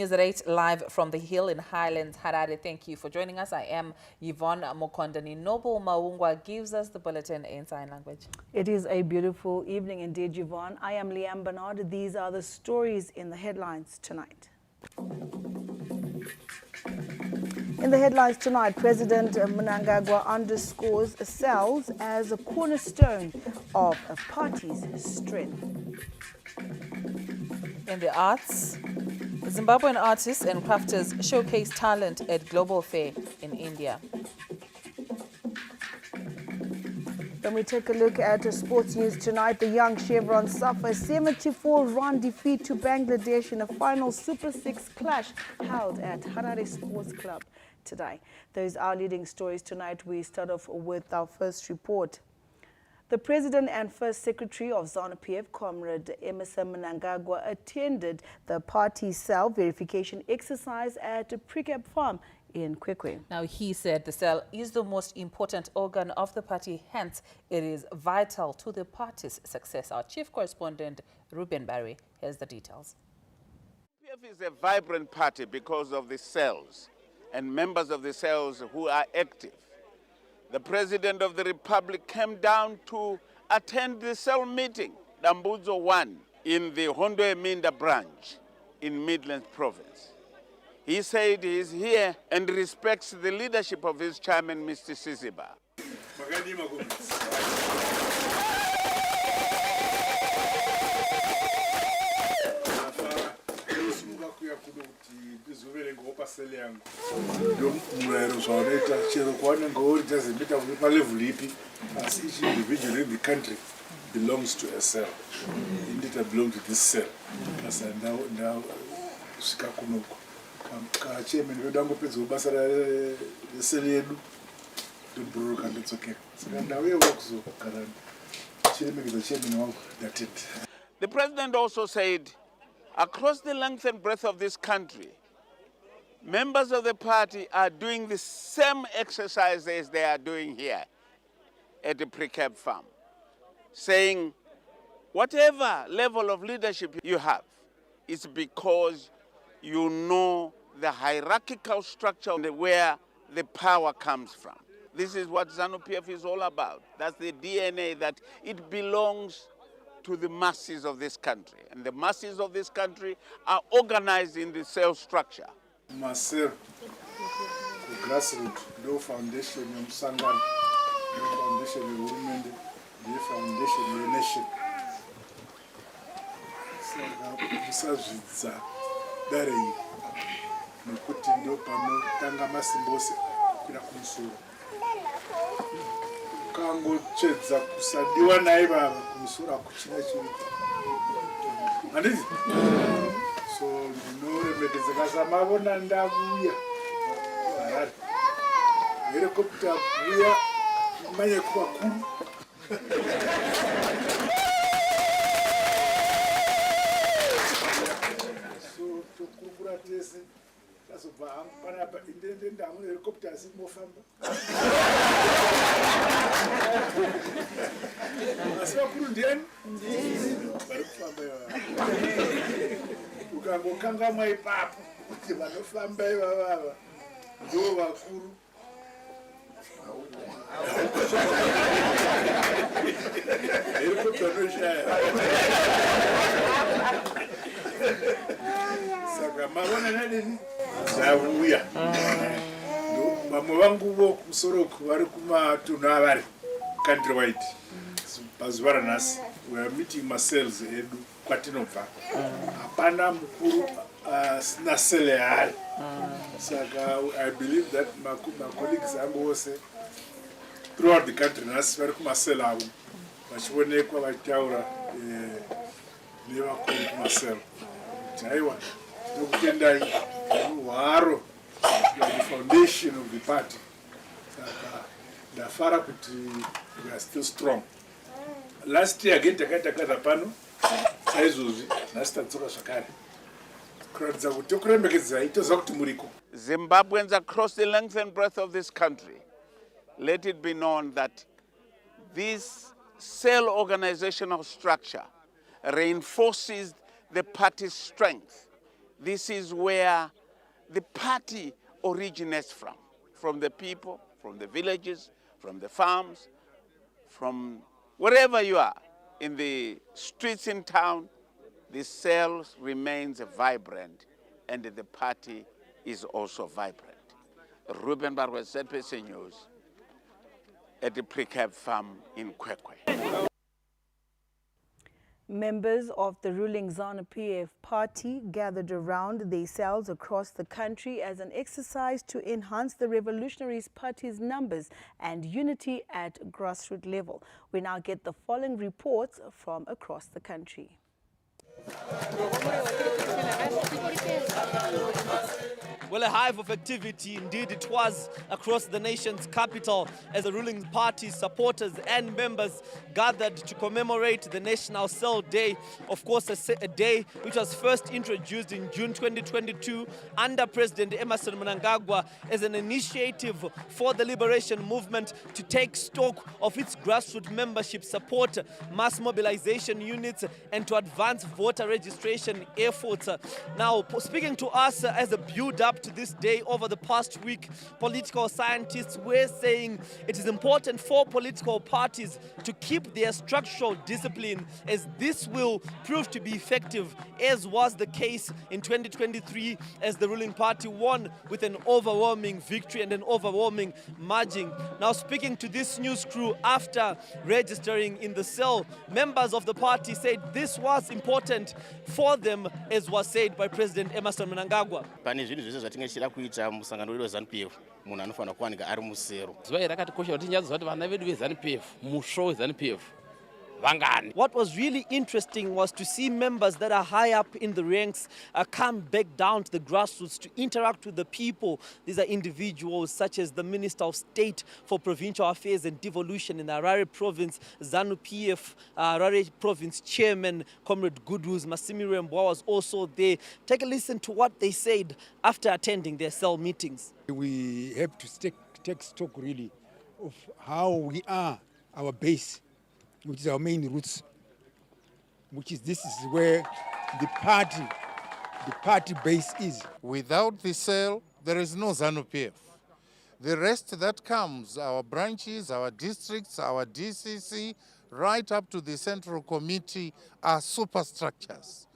News at 8, live from the Hill in Highlands, Harare. Thank you for joining us. I am Yvonne Mokondani. Noble Maungwa gives us the bulletin in sign language. It is a beautiful evening indeed, Yvonne. I am Liam Bernard. These are the stories in the headlines tonight. In the headlines tonight, President Mnangagwa underscores cells as a cornerstone of a party's strength. In the arts, Zimbabwean artists and crafters showcase talent at Global Fair in India. When we take a look at sports news tonight, the young Chevrons suffer a 74-run defeat to Bangladesh in a final Super 6 clash held at Harare Sports Club today. Those are our leading stories tonight. We start off with our first report. The President and First Secretary of ZANU-PF, Comrade Emmerson Mnangagwa, attended the party cell verification exercise at Precab Farm in Kwekwe. Now, he said the cell is the most important organ of the party, hence it is vital to the party's success. Our chief correspondent, Ruben Barry, has the details. PF is a vibrant party because of the cells and members of the cells who are active. The President of the Republic came down to attend the cell meeting, Dambudzo 1, in the Hondo Eminda branch in Midlands Province. He said he is here and respects the leadership of his chairman, Mr. Siziba. Each individual in the country belongs to a cell. Indeed, I belong to this cell. Because now, chairman, we don't go to the cell. It's okay. The President also said, across the length and breadth of this country, members of the party are doing the same exercises they are doing here at the Precab Farm, saying whatever level of leadership you have, it's because you know the hierarchical structure where the power comes from. This is what ZANU-PF is all about. That's the DNA, that it belongs to the masses of this country. And the masses of this country are organized in the cell structure. Myself, the grassroots, no foundation, no Sangan, no foundation, no women, no foundation, no nation. So, Dari, Nukuti, no Pano, Tanga Masimbosi, Kinakunsura. Kango Chetza, Kusadiwa Naiba, Kunsura, Kuchinachi. And so, no remedies. Mabona ndabuya. Helicopter buya manye kuba kulu. So to kukura tese that's ba pana indende ndamu helicopter simofamba. Aswa kulu ndiani? Bari kufamba ya. Ukangokanga mwaipapo kuti vanofamba ivavava ndo vakuru. Saka mavona nadini zvauya vamwe vanguvo kumusoroku vari kumatunhu avari countrywide. Pazuva ranhasi we are meeting macells edu kwatinobva. Hapana mukuru asina sele yaari. Saka I believe that my colleagues angu vose throughout the country nhasi vari kumasele avo vachionekwa vachitaura nevakuru kumasele kuti haiwa ndokutendai hwaro the foundation of the party. Saka ndafara kuti we are still strong. Last year again takatakaza pano saizvozvi nhasi tadzoka zvakare kuratidza kuti tokuremekedzai toziva kuti muriko. Zimbabweans across the length and breadth of this country, let it be known that this cell organizational structure reinforces the party's strength This is where the party originates from the people, from the villages, from the farms, from wherever you are, in the streets in town. The cell remains vibrant, and the party is also vibrant. Ruben Barwe, ZPC News, at the Precab Farm in Kwekwe. Members of the ruling ZANU-PF party gathered around their cells across the country as an exercise to enhance the Revolutionary Party's numbers and unity at grassroots level. We now get the following reports from across the country. Well, a hive of activity, indeed it was, across the nation's capital as the ruling party's supporters and members gathered to commemorate the National Cell Day. Of course, a day which was first introduced in June 2022 under President Emmerson Mnangagwa as an initiative for the liberation movement to take stock of its grassroots membership support, mass mobilization units, and to advance voter registration efforts. Now, speaking to us as a build-up to this day over the past week, political scientists were saying it is important for political parties to keep their structural discipline, as this will prove to be effective, as was the case in 2023 as the ruling party won with an overwhelming victory and an overwhelming margin. Now, speaking to this news crew after registering in the cell, members of the party said this was important for them, as was said by President Emmerson Mnangagwa. What was really interesting was to see members that are high up in the ranks come back down to the grassroots to interact with the people. These are individuals such as the Minister of State for Provincial Affairs and Devolution in Harare Province, ZANU-PF Harare Province Chairman, Comrade Goodwoos Masimire Mbwa was also there. Take a listen to what they said after attending their cell meetings. We have to take stock really of how we are, our base, which is our main roots, this is where the party base is. Without the cell, there is no ZANU-PF. The rest that comes, our branches, our districts, our DCC, right up to the central committee are superstructures.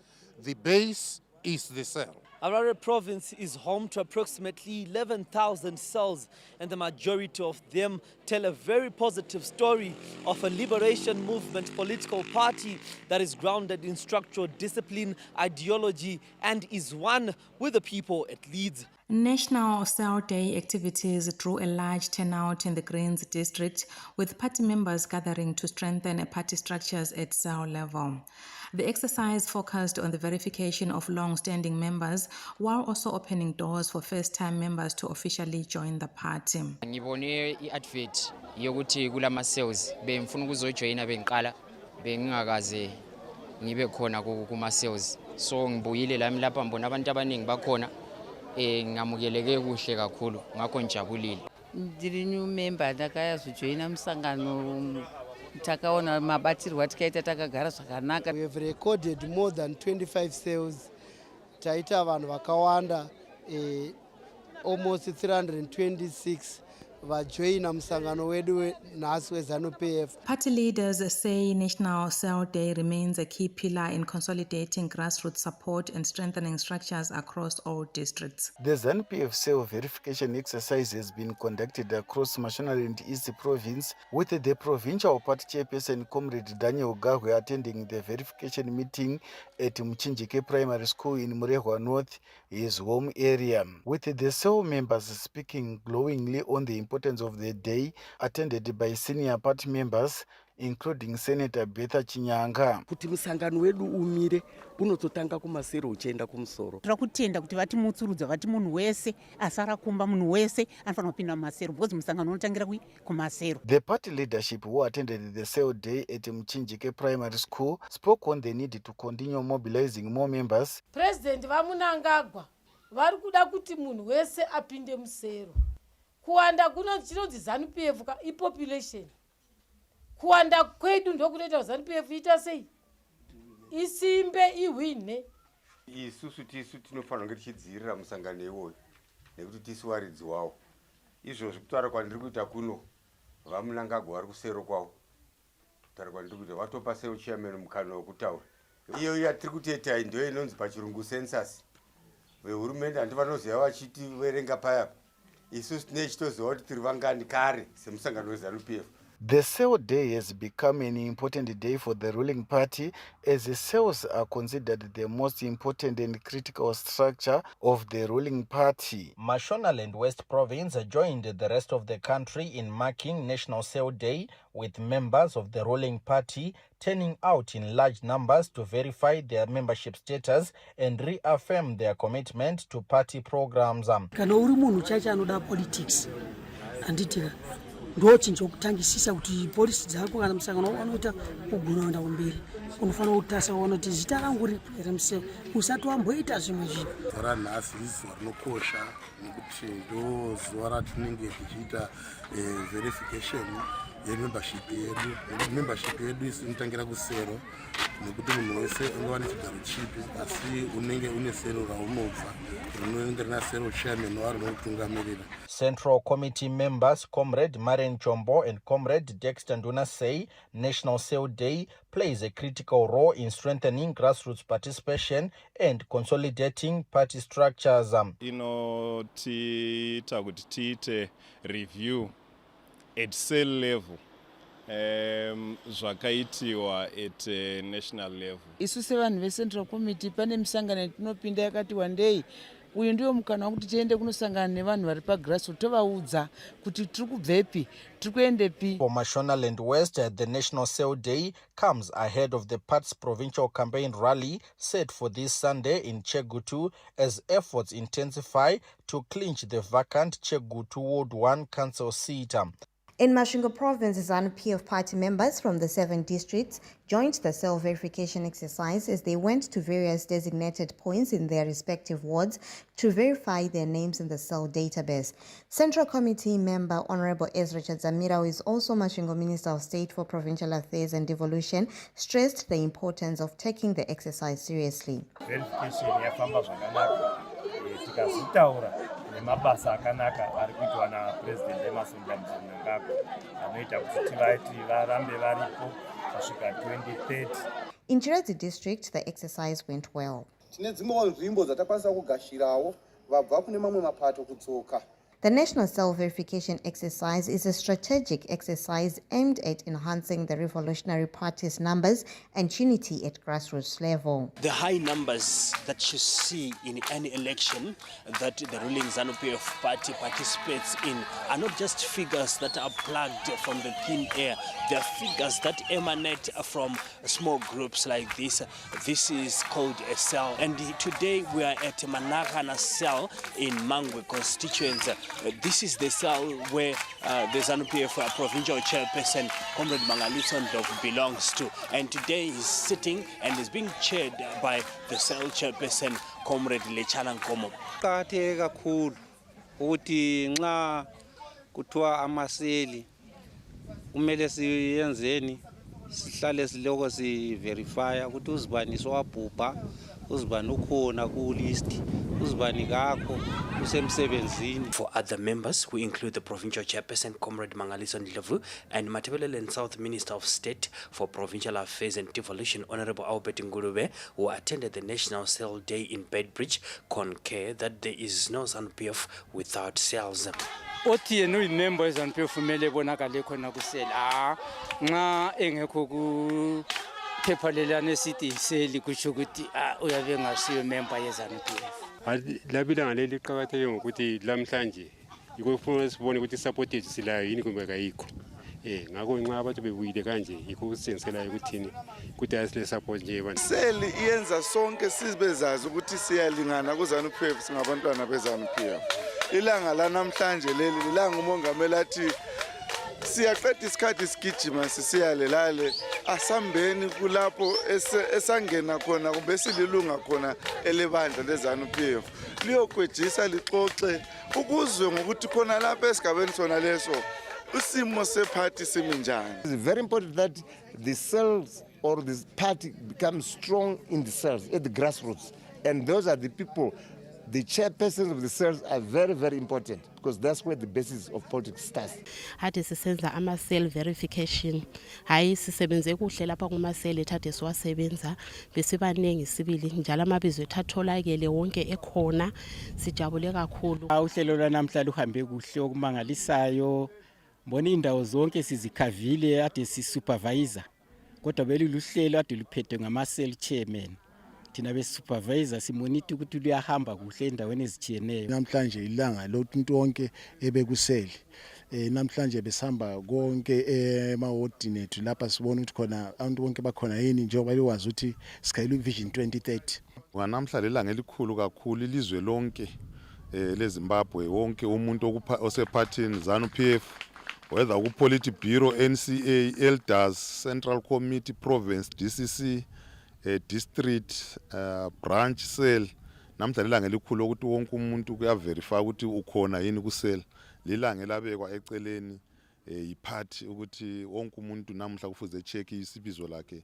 The base is the cell. Harare Province is home to approximately 11,000 cells, and the majority of them tell a very positive story of a liberation movement political party that is grounded in structural discipline, ideology, and is one with the people it leads. National Cell Day activities drew a large turnout in the Greens district, with party members gathering to strengthen party structures at cell level. The exercise focused on the verification of long-standing members, while also opening doors for first-time members to officially join the party. Ngibone i-advert yokuthi kulama cells bengifuna ukuzojoyina bengiqala bengingakaze ngibe khona kuma cells, so ngibuyile lami lapha mbona abantu abaningi bakhona ngamukeleke kuhle kakhulu ngakho njabulile. Ndiri new member ndakayazojoyina musangano takaona mabatirwa tikaita takagara zvakanaka. We have recorded more than 25 cells. Taita vanhu vakawanda almost 326 vajoina musangano wedu nhasi weZANU-PF. Party leaders say National Cell Day remains a key pillar in consolidating grassroots support and strengthening structures across all districts. The ZANU-PF cell verification exercise has been conducted across Mashonaland East Province, with the provincial party chairperson Comrade Daniel Gahwe attending the verification meeting at Mchinjike Primary School in Murehwa North, his home area. With the cell members speaking glowingly on the importance of the day, attended by senior party members including Senator Betha Chinyanga. Kuti musangano wedu umire unototanga kumasero uchienda kumusoro. Trakutenda kuti vati mutsurudza vati munhu wese asara kumba munhu wese anofanira kupinda mumasero because musangano unotangira kumasero. The party leadership who attended the cell day at Mchinjike Primary School spoke on the need to continue mobilizing more members. President vamunangagwa vari kuda kuti munhu wese apinde musero. Kuwanda kuno chinonzi ZANU-PF population. Kuwanda kwedu ndokunoita ZANU-PF ita sei? Isimbe iwine isusu tisu tinofanira kunge tichidzivirira musangano iwoyo nekuti tisu waridzi wawo. Izvozvo kutaura kwandiri kuita kuno vamunangagwa vari kusero kwawo kutaura kwandiri kuita vatopa seo chairman mukana wekutaura. Iyo yatiri kuteeta ndio inonzi pachirungu census. Vehurumende handi vanoziva vachitiverenga paya. Isusu tinenge tichitoziva kuti tiri vangani kare semusangano weZANU-PF. The Cell Day has become an important day for the ruling party as the cells are considered the most important and critical structure of the ruling party. Mashonaland West Province joined the rest of the country in marking National Cell Day, with members of the ruling party turning out in large numbers to verify their membership status and reaffirm their commitment to party programs. Kana uri munhu chacho anoda politics anditi ndo chinchokutangisisa kuti polisi dzako kana musangano unoita kuguna unda kumberi unofanira kutasa uona kuti zita rangu ripere mse usati wamboita zvimwe zvinhu. Zuva nhasi izuva rinokosha nekuti ndo zuva ratinenge tichiita verification yemembership yedu. Membership yedu inotangira kusero nekuti munhu wese ungava nechigaro chipi asi unenge une sero raunobva rinenge rina sero chairman waro rinokutungamirira. Central Committee members Comrade Maren Chombo and Comrade Dexter Nduna say National Cell Day plays a critical role in strengthening grassroots participation and consolidating party structures. Inotiita kuti tiite review at cell level zvakaitiwa at national level. Isu sevanhu veCentral Committee pane misangano yatinopinda yakati wandei uyu ndio mukana wekuti tiende kunosangana nevanhu vari pagrassroots tovaudza kuti tiri kubvepi tiri kuendepi. For Mashonaland West, the National Cell Day comes ahead of the party's provincial campaign rally set for this Sunday in Chegutu as efforts intensify to clinch the vacant Chegutu Ward 1 council seat. In Masvingo Province, ZANU-PF party members from the 7 districts joined the cell verification exercise as they went to various designated points in their respective wards to verify their names in the cell database. Central Committee member Honorable Ezra Chadzamira, who is also Masvingo Minister of State for Provincial Affairs and Devolution, stressed the importance of taking the exercise seriously. Verification yafamba zvakanaka tikazitaura nemabasa akanaka ari kuitwa naPresident Emmerson Mnangagwa anoita kuti varambe varipo kusvika 2030. In Chiradzi district, the exercise went well. Tine dzimwewo nzvimbo dzatakwanisa kugashirawo vabva kune mamwe mapato kudzoka. The National Cell Verification Exercise is a strategic exercise aimed at enhancing the Revolutionary Party's numbers and unity at grassroots level. The high numbers that you see in any election that the ruling ZANU-PF party participates in are not just figures that are plucked from the thin air. They are figures that emanate from small groups like this. This is called a cell. And today we are at Managana cell in Mangwe constituency. This is the cell where the ZANU-PF provincial chairperson, Comrade Mangaliso Ndlovu, belongs to. And today he's sitting and is being chaired by the cell chairperson, Comrade Lechana Nkomo. Kuqakatheke kakhulu ukuthi nxa kuthiwa amaseli kumele siyenzeni sihlale siloko siverifya ukuthi uzibani sowabhubha uzibani ukhona ku-list uzibani kakho usemsebenzini. For other members, who include the provincial chairperson, Comrade Mangaliso Ndlovu, and Matabeleland South Minister of State for Provincial Affairs and Devolution, Honorable Albert Ngulube, who attended the National Cell Day in Bedbridge, concur that there is no ZANU-PF without cells. Othi yena uyimember yeZANU-PF kumele ebonakale khona kusela nxa engekho ku phepha lelana esithi iseli kusho ukuthi uyabe ngasiyo member yeZANU-PF. Labilanga leli liqakatheke ngokuthi lamhlanje yikho kufanele sibone ukuthi support yethu silayo yini kumbe kayikho. Ngakho nxa abantu bebuyile kanje yikho kusenzelayo ukuthini ukuthi asile support nje abantu. Seli iyenza sonke sibezazi ukuthi siyalingana kuZANU-PF singabantwana beZANU-PF. Ilanga lanamhlanje leli ilanga umongameli athi siyaqeda isikhathi sigijima sisiyalelale asambeni kulapho esangena khona kumbe sililunga khona elebandla leZANU-PF liyokwejisa lixoxe ukuzwe ngokuthi khona lapha esigabeni sona leso usimo sephathi simi njani. It's very important that the cells or this party becomes strong in the cells at the grassroots And those are the people, the chairpersons of the cells are very, very important because that's where the basis of politics starts. Hade sisenza ama-cell verification hayi sisebenze kuhle lapha kuma-cell ethade siwasebenza besibaningi sibili njalo amabizo ethu atholakele wonke ekhona sijabule kakhulu. Uhlelo lwanamhla luhambe kuhle okumangalisayo mbona indawo zonke sizikhavile ade sisupervisor kodwa beluluhlelo ade luphethwe ngama-cell chairman. Thina be-supervisor simonita ukuthi luyahamba kuhle endaweni ezitshiyeneyo. Namhlanje ilanga lokuthi umuntu wonke ebekuseli. Namhlanje besihamba konke emawodini ethu lapha sibona ukuthi khona abantu bonke bakhona yini njengoba bekwazi ukuthi sikhayela Vision 2030. Nganamhla lelanga elikhulu kakhulu ilizwe lonke leZimbabwe wonke umuntu osephathini ZANU-PF whether ku-Politburo, NCA, Elders, Central Committee, Province, DCC, district, branch cell. Namhla lelanga elikhulu ukuthi wonke umuntu kuyaverify ukuthi ukhona yini ku-cell. Lilanga elabekwa eceleni iphathi ukuthi wonke umuntu namhla kufuze check isibizo lakhe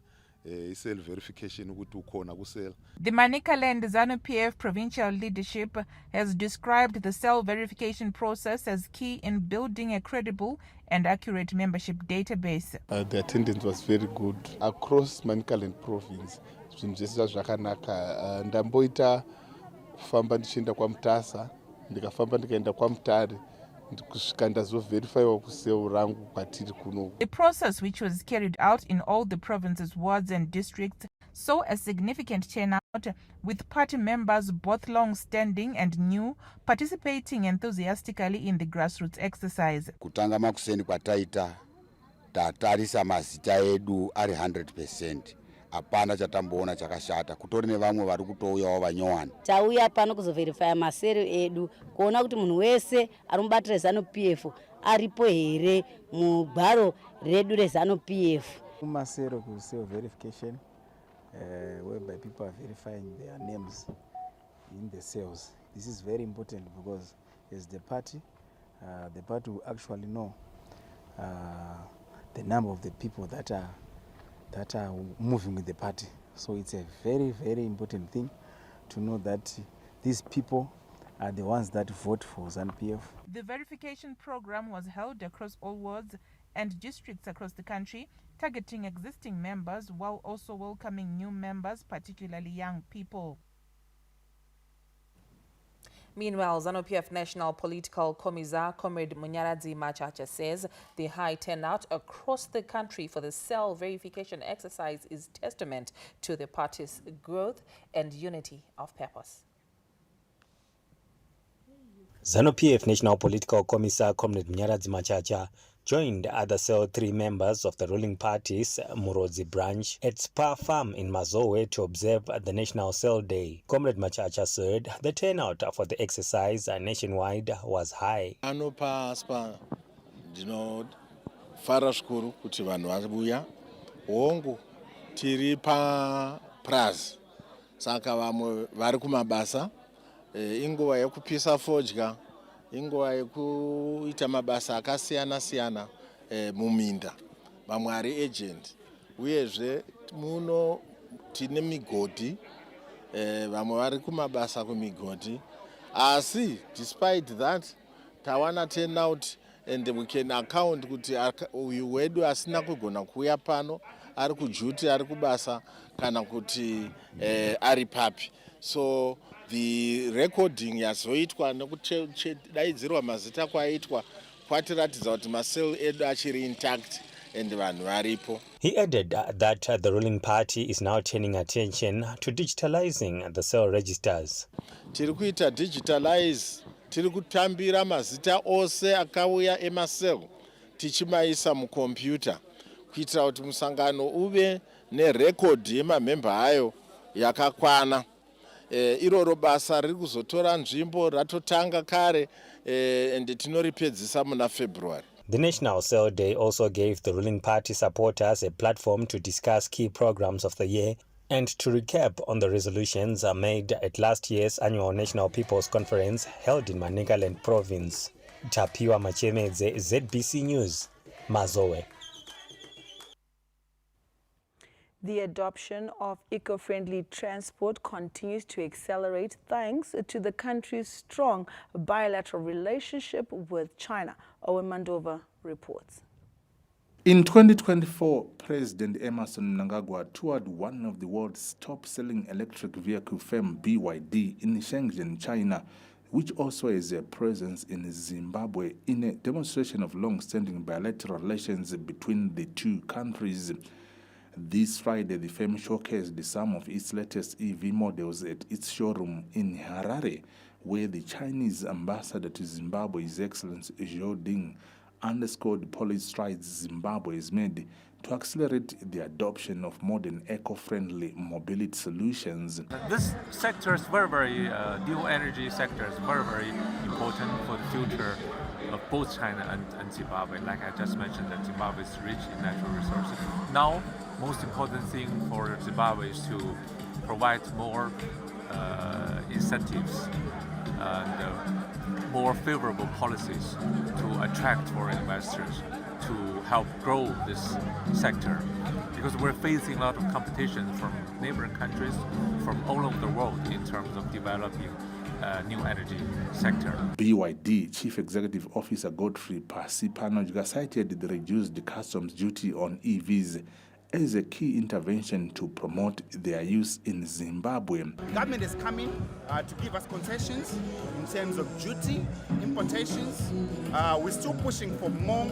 cell verification ukuthi ukhona ku-cell. The Manicaland ZANU-PF provincial leadership has described the cell verification process as key in building a credible and accurate membership database. The attendance was very good across Manicaland province. Zvinhu zvese zvakanaka. Ndamboita kufamba ndichienda kwaMutasa, ndikafamba ndikaenda kwaMutare. The process, which was carried out in all the provinces, wards and districts, saw a significant turnout, with party members, both long-standing and new, participating enthusiastically in the grassroots exercise. Kutanga makuseni kwataita tatarisa mazita edu ari 100%. Apana chatamboona chakashata kutori nevamwe vari kutouyawo vanyowana. Tauya pano kuzoverifya masero edu kuona kuti munhu wese ari mubatiro reZANU-PF aripo here mugwaro redu reZANU-PF. Masero ku-cell verification whereby people are verifying their names in the cells. This is very important because as the party will actually know the number of the people that are moving with the party. So it's a very, very important thing to know that these people are the ones that vote for ZANU-PF. The verification program was held across all wards and districts across the country, targeting existing members while also welcoming new members, particularly young people. Meanwhile, ZANU-PF National Political Commissar Comrade Munyaradzi Machacha says the high turnout across the country for the cell verification exercise is testament to the party's growth and unity of purpose. ZANU-PF National Political Commissar Comrade Munyaradzi Machacha joined other Cell 3 members of the ruling party's Murodzi branch at Spa Farm in Mazowe to observe the National Cell Day. Comrade Machacha said the turnout for the exercise nationwide was high. Anopa Spa, fara zvikuru kuti vanhu vabuya hongu tiri paPraz saka vamwe vari kumabasa inguva yekupisa fodya inguva yekuita mabasa akasiyana siyana muminda vamwe ari agent uyezve muno tine migodhi vamwe vari kumabasa kumigodi asi despite that tawana turnout and we can account kuti uyu wedu asina kugona kuuya pano ari kujuti ari kubasa kana kuti ari papi. So the recording yazoitwa nekudaidzirwa mazita kwaitwa kwatiratidza kuti masel edu achiri intact and vanhu varipo. He added that the ruling party is now turning attention to digitalizing the cell registers. Tiri kuita digitalize, tiri kutambira mazita ose akauya emasel tichimaisa mukompyuta kuitira kuti musangano uve nerekodhi yemamemba ayo yakakwana. Iroro basa riri kuzotora nzvimbo ratotanga kare and tinoripedzisa muna February. The National Cell Day also gave the ruling party supporters a platform to discuss key programs of the year and to recap on the resolutions made at last year's annual National People's Conference held in Manicaland province. Tapiwa Machemedze, ZBC News, Mazowe. The adoption of eco-friendly transport continues to accelerate thanks to the country's strong bilateral relationship with China. Owen Mandova reports. In 2024, President Emmerson Mnangagwa toured one of the world's top-selling electric vehicle firm BYD in Shenzhen, China, which also has a presence in Zimbabwe in a demonstration of long-standing bilateral relations between the two countries. This Friday, the firm showcased some of its latest EV models at its showroom in Harare, where the Chinese ambassador to Zimbabwe, His Excellency Zhou Ding, underscored the policy strides Zimbabwe has made to accelerate the adoption of modern eco-friendly mobility solutions. This sector is very new energy sector is very important for the future of both China and Zimbabwe. Like I just mentioned, that Zimbabwe is rich in natural resources. Now, most important thing for Zimbabwe is to provide more incentives and more favorable policies to attract foreign investors to help grow this sector, because we're facing a lot of competition from neighboring countries from all over the world in terms of developing new energy sector. BYD Chief Executive Officer Godfrey Pasi-Panojga cited the reduced customs duty on EVs as a key intervention to promote their use in Zimbabwe. The government is coming to give us concessions in terms of duty, importations. We're still pushing for more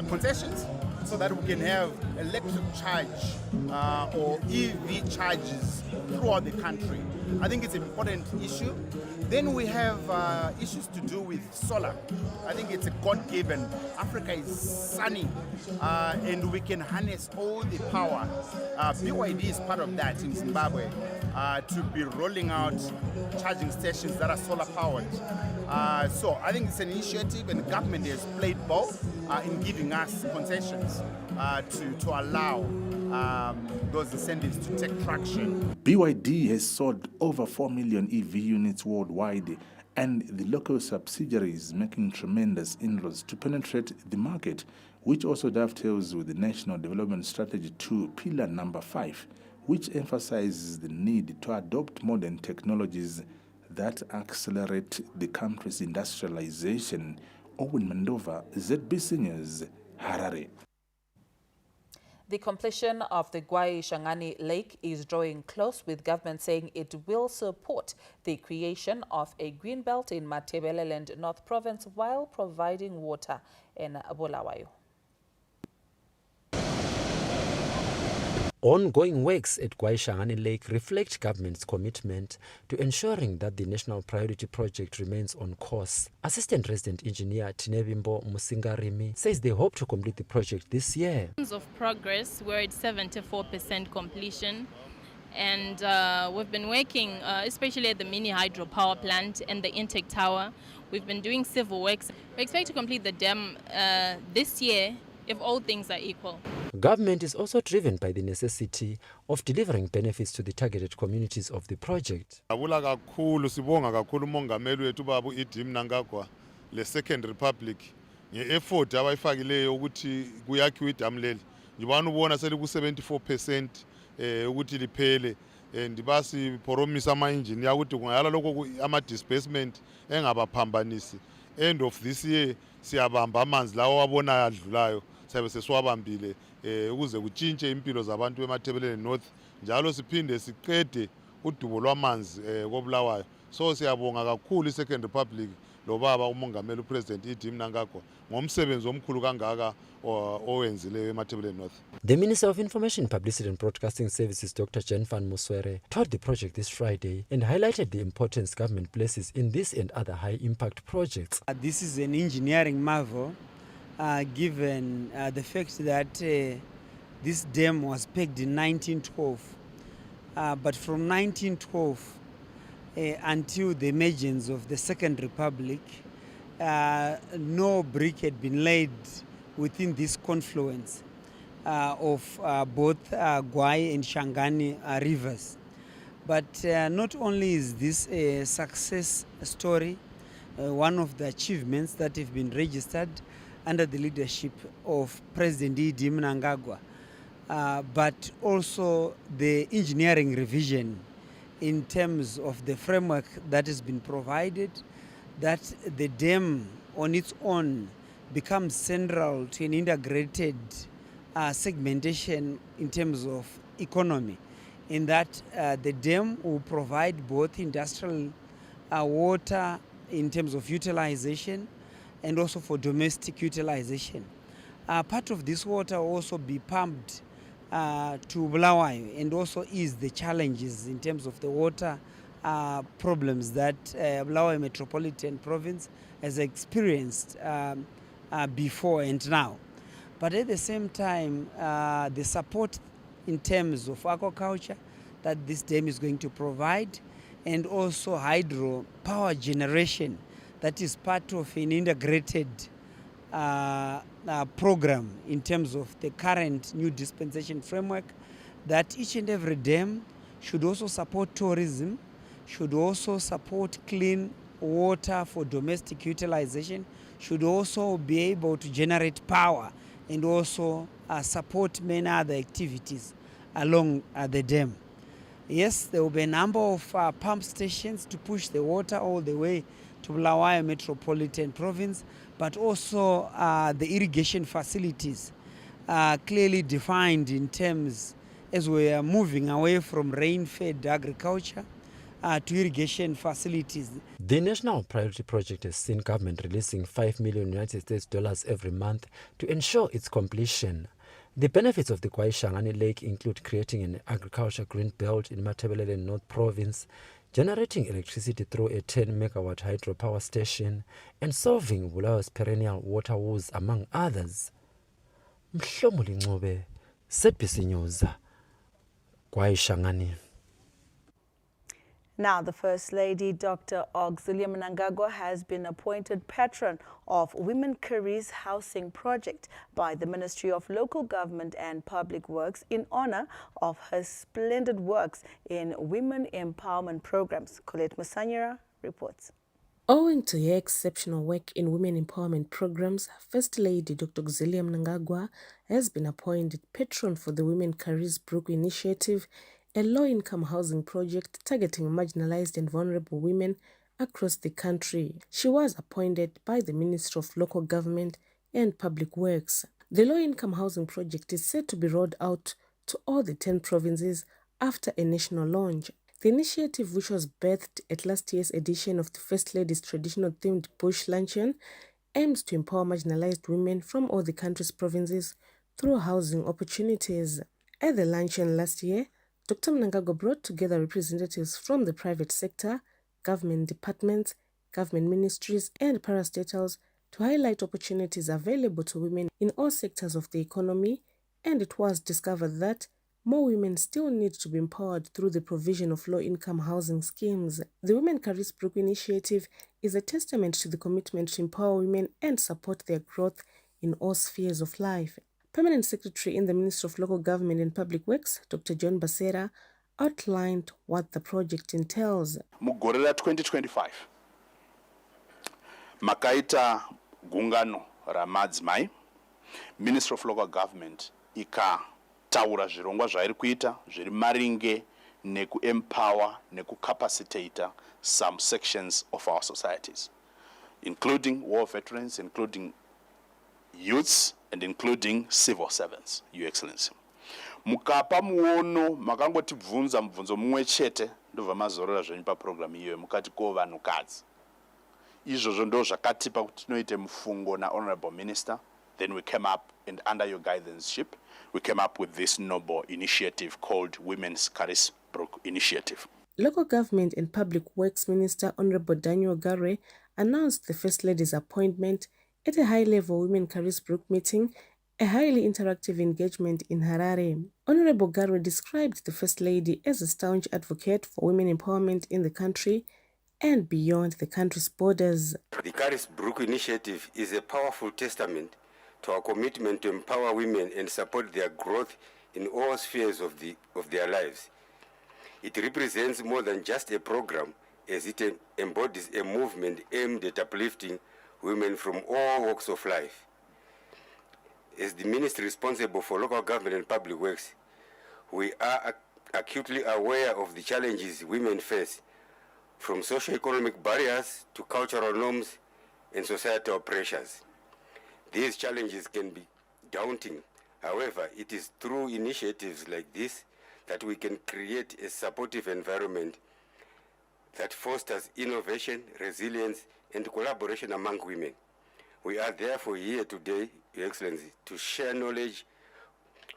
concessions so that we can have electric charge or EV charges throughout the country. I think it's an important issue. Then we have issues to do with solar. I think it's a God-given. Africa is sunny, and we can harness all the power. BYD is part of that in Zimbabwe, to be rolling out charging stations that are solar-powered. So I think it's an initiative, and the government has played ball in giving us concessions to allow those incentives to take traction. BYD has sold over 4 million EV units worldwide, and the local subsidiary is making tremendous inroads to penetrate the market, which also dovetails with the National Development Strategy 2, Pillar number 5, which emphasizes the need to adopt modern technologies that accelerate the country's industrialization. Owen Mandova, ZBC News, Harare. The completion of the Gwai-Shangani Lake is drawing close, with government saying it will support the creation of a green belt in Matabeleland North Province while providing water in Bulawayo. Ongoing works at Gwai-Shangani Lake reflect government's commitment to ensuring that the national priority project remains on course. Assistant Resident Engineer Tinebimbo Musingarimi says they hope to complete the project this year. In terms of progress, we're at 74% completion, and we've been working, especially at the mini hydropower plant and the intake tower. We've been doing civil works. We expect to complete the dam this year if all things are equal. Government is also driven by the necessity of delivering benefits to the targeted communities of the project. Abula kakhulu sibonga kakhulu umongameli wethu baba uEdim Mnangagwa le Second Republic ngeeffort abayifakileyo ukuthi kuyakhiwe idam leli. Ngibona ubona sele ku 74% ukuthi liphele, and basi promise ama engine yakuthi kungayala lokho ama disbursement engabaphambanisi. End of this year siyabamba amanzi lawo wabonayo adlulayo sabe sesiwabambile ukuze kutshintshe impilo zabantu eMatabeleland North, njalo siphinde siqede udubo lwamanzi koBulawayo. So siyabonga kakhulu iSecond Republic lo baba umongameli uPresident Edim Mnangagwa ngomsebenzi omkhulu kangaka owenzileyo eMatabeleland North. The Minister of Information, Publicity and Broadcasting Services, Dr. Jen Van Muswere, toured the project this Friday and highlighted the importance government places in this and other high-impact projects. This is an engineering marvel, given the fact that this dam was pegged in 1912. But from 1912 until the emergence of the Second Republic, no brick had been laid within this confluence of both Gwai and Shangani rivers. But not only is this a success story, one of the achievements that have been registered, under the leadership of President Idi Mnangagwa, but also the engineering revision in terms of the framework that has been provided, that the dam on its own becomes central to an integrated segmentation in terms of economy, in that the dam will provide both industrial water in terms of utilization and also for domestic utilization. Part of this water will also be pumped to Bulawayo and also ease the challenges in terms of the water problems that Bulawayo Metropolitan Province has experienced before and now. But at the same time, the support in terms of aquaculture that this dam is going to provide, and also hydro power generation that is part of an integrated program in terms of the current new dispensation framework, that each and every dam should also support tourism, should also support clean water for domestic utilization, should also be able to generate power and also support many other activities along the dam. Yes, there will be a number of pump stations to push the water all the way to Bulawayo Metropolitan Province, but also the irrigation facilities clearly defined in terms as we are moving away from rain-fed agriculture to irrigation facilities. The National Priority Project has seen government releasing $5 million every month to ensure its completion. The benefits of the Gwayi-Shangani Lake include creating an agriculture green belt in Matabeleland North Province, generating electricity through a 10-megawatt hydropower station, and solving Bulawayo's perennial water woes, among others. Mhlomuli Ncube, ZBC News, Gwayi-Shangani. Now, the First Lady, Dr. Auxilia Mnangagwa, has been appointed patron of Women Careers Housing Project by the Ministry of Local Government and Public Works in honor of her splendid works in women empowerment programs. Colette Musanyira reports. Owing to her exceptional work in women empowerment programs, First Lady Dr. Auxilia Mnangagwa has been appointed patron for the Women Careers Brook Initiative, a low-income housing project targeting marginalized and vulnerable women across the country. She was appointed by the Ministry of Local Government and Public Works. The low-income housing project is set to be rolled out to all the 10 provinces after a national launch. The initiative, which was birthed at last year's edition of the First Lady's traditional-themed Bush Luncheon, aims to empower marginalized women from all the country's provinces through housing opportunities. At the luncheon last year, Dr. Mnangagwa brought together representatives from the private sector, government departments, government ministries, and parastatals to highlight opportunities available to women in all sectors of the economy, and it was discovered that more women still need to be empowered through the provision of low-income housing schemes. The Women Careers Brook Initiative is a testament to the commitment to empower women and support their growth in all spheres of life. Permanent Secretary in the Ministry of Local Government and Public Works, Dr. John Basera, outlined what the project entails. Mugorera 2025, makaita gungano ramadzimai, Ministry of Local Government ikataura zvirongwa zvairi kuita zviri maringe neku-empower neku-capacitator some sections of our societies, including war veterans, including youths, and including civil servants, Your Excellency. Mukapa muono makangoti bvunza mubvunzo mumwe chete ndobva mazorora zvenyu paprogramu iyoyo mukati ko vanhukadzi. Izvozvo ndo zvakatipa kuti tinoite mufungo na Honorable Minister. Then we came up, and under your guidance, we came up with this noble initiative called Women's Careers Brook Initiative. Local Government and Public Works Minister Honorable Daniel Garwe announced the First Lady's appointment at a high-level Women Careers Brook meeting, a highly interactive engagement in Harare. Honorable Garwe described the First Lady as a staunch advocate for women empowerment in the country and beyond the country's borders. The Careers Brook Initiative is a powerful testament to our commitment to empower women and support their growth in all spheres of their lives. It represents more than just a program, as it embodies a movement aimed at uplifting women from all walks of life. As the ministry responsible for local government and public works, we are acutely aware of the challenges women face, from socio-economic barriers to cultural norms and societal pressures. These challenges can be daunting. However, it is through initiatives like this that we can create a supportive environment that fosters innovation, resilience, and collaboration among women. We are therefore here today, Your Excellency, to share knowledge,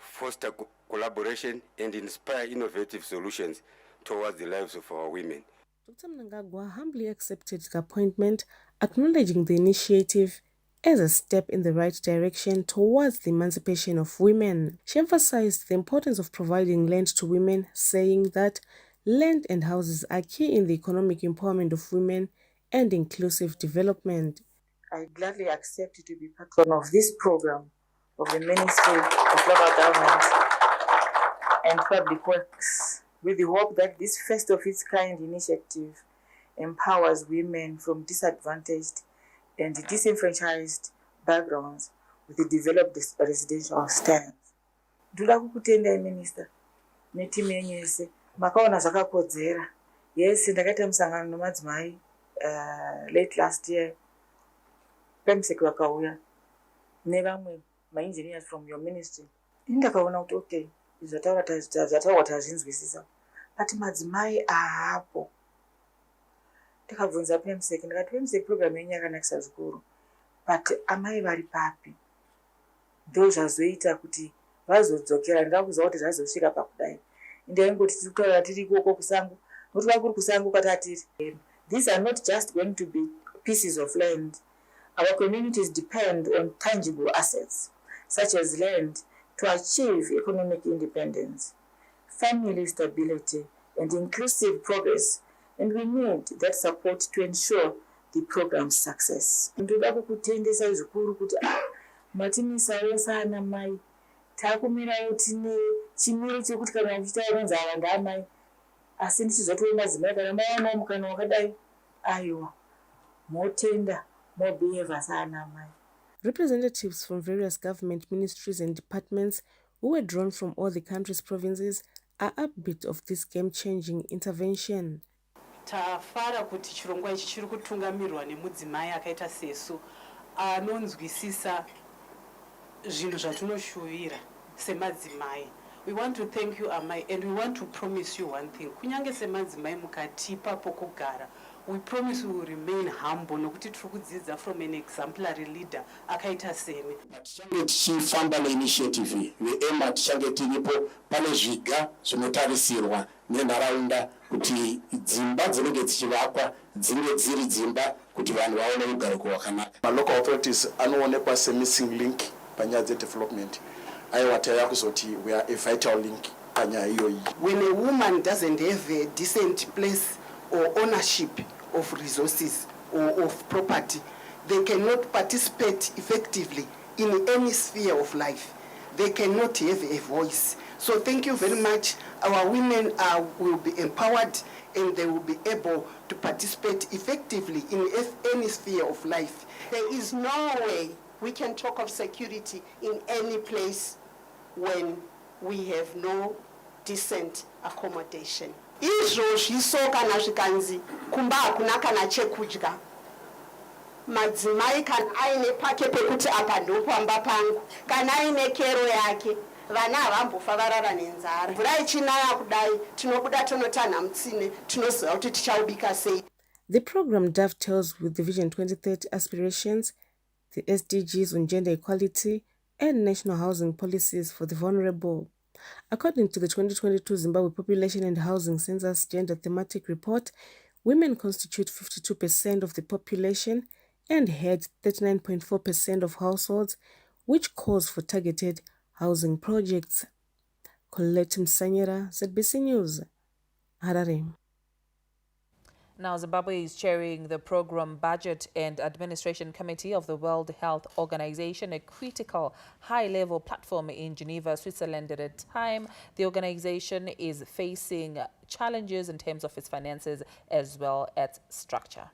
foster collaboration, and inspire innovative solutions towards the lives of our women. Dr. Mnangagwa humbly accepted the appointment, acknowledging the initiative as a step in the right direction towards the emancipation of women. She emphasized the importance of providing land to women, saying that land and houses are key in the economic empowerment of women and inclusive development. I gladly accept to be patron of this program of the Ministry of Local Government and Public Works, with the hope that this first of its kind initiative empowers women from disadvantaged and disenfranchised backgrounds with the developed residential standards. Ndoda kukutendai Minister netimu yenyu yese makaona zvakakodzera. Yes, ndakaita musangano nemadzimai late last year. PEMSEC vakauya nevamwe engineers from your ministry. Ndakaona kuti okay, zvataura tazvinzwisisa. But madzimai ahapo. Ndakabvunza PEMSEC, ndikati PEMSEC program yenyu yakanakisa zvikuru. But amai vari papi? Ndo zvazoita kuti vazodzokera, ndakuziva kuti zvazosvika pakudai. Ndaingoti tiri kutaura tiri ikoko kusango. Nokuti vakuri kusango kwatiri. These are not just going to be pieces of land. Our communities depend on tangible assets, such as land, to achieve economic independence, family stability, and inclusive progress, and we need that support to ensure the program's success. Ndoda kukutendesa zvikuru kuti matimisawo sana mai takumirawo tine chimiro chekuti kana muchitaura kunzi ava ndaamai asi ndichizotoona madzimai kana mai anawo mukana wakadai aiwa motenda. Representatives from various government ministries and departments who were drawn from all the country's provinces are upbeat of this game-changing intervention. Tafara kuti chirongwa ichi chiri kutungamirwa nemudzimai akaita sesu anonzwisisa zvinhu zvatinoshuwira semadzimai. We want to thank you, Amai, and we want to promise you one thing. Kunyange semadzimai mukatipa pokugara, we promise we will remain humble nokuti tiri kudzidza from an exemplary leader akaita semi. Tichange tichifamba neinitiative veema tichange tiripo pane zviga zvinotarisirwa nenharaunda kuti dzimba dzinenge dzichivakwa dzinge dziri dzimba kuti vanhu vaone ugariko hwakanaka. Malocal authorities anoonekwa semissing link panyaya development. Aiwa taya kuzoti we are a vital link panyaya iyoyi. When a woman doesn't have a decent place or ownership of resources or of property, they cannot participate effectively in any sphere of life. They cannot have a voice. So thank you very much. Our women will be empowered and they will be able to participate effectively in any sphere of life. There is no way we can talk of security in any place when we have no decent accommodation. Izvozviso kana zvikanzi kumba hakuna kana chekudya. Madzimai kana aine pake pekuti apa ndopamba pangu, kana aine kero yake, vana havambofa varara nenzara. Mvura ichinaya kudai, tinobuda tonotanha mutsine, tinoziva kuti tichaubika sei. The program dovetails with the Vision 2030 aspirations, the SDGs on gender equality, and national housing policies for the vulnerable. According to the 2022 Zimbabwe Population and Housing Census Gender Thematic Report, women constitute 52% of the population and head 39.4% of households, which calls for targeted housing projects. Colette Msanyera, ZBC News, Harare. Now, Zimbabwe is chairing the Program Budget and Administration Committee of the World Health Organization, a critical high-level platform in Geneva, Switzerland at a time the organization is facing challenges in terms of its finances as well as structure.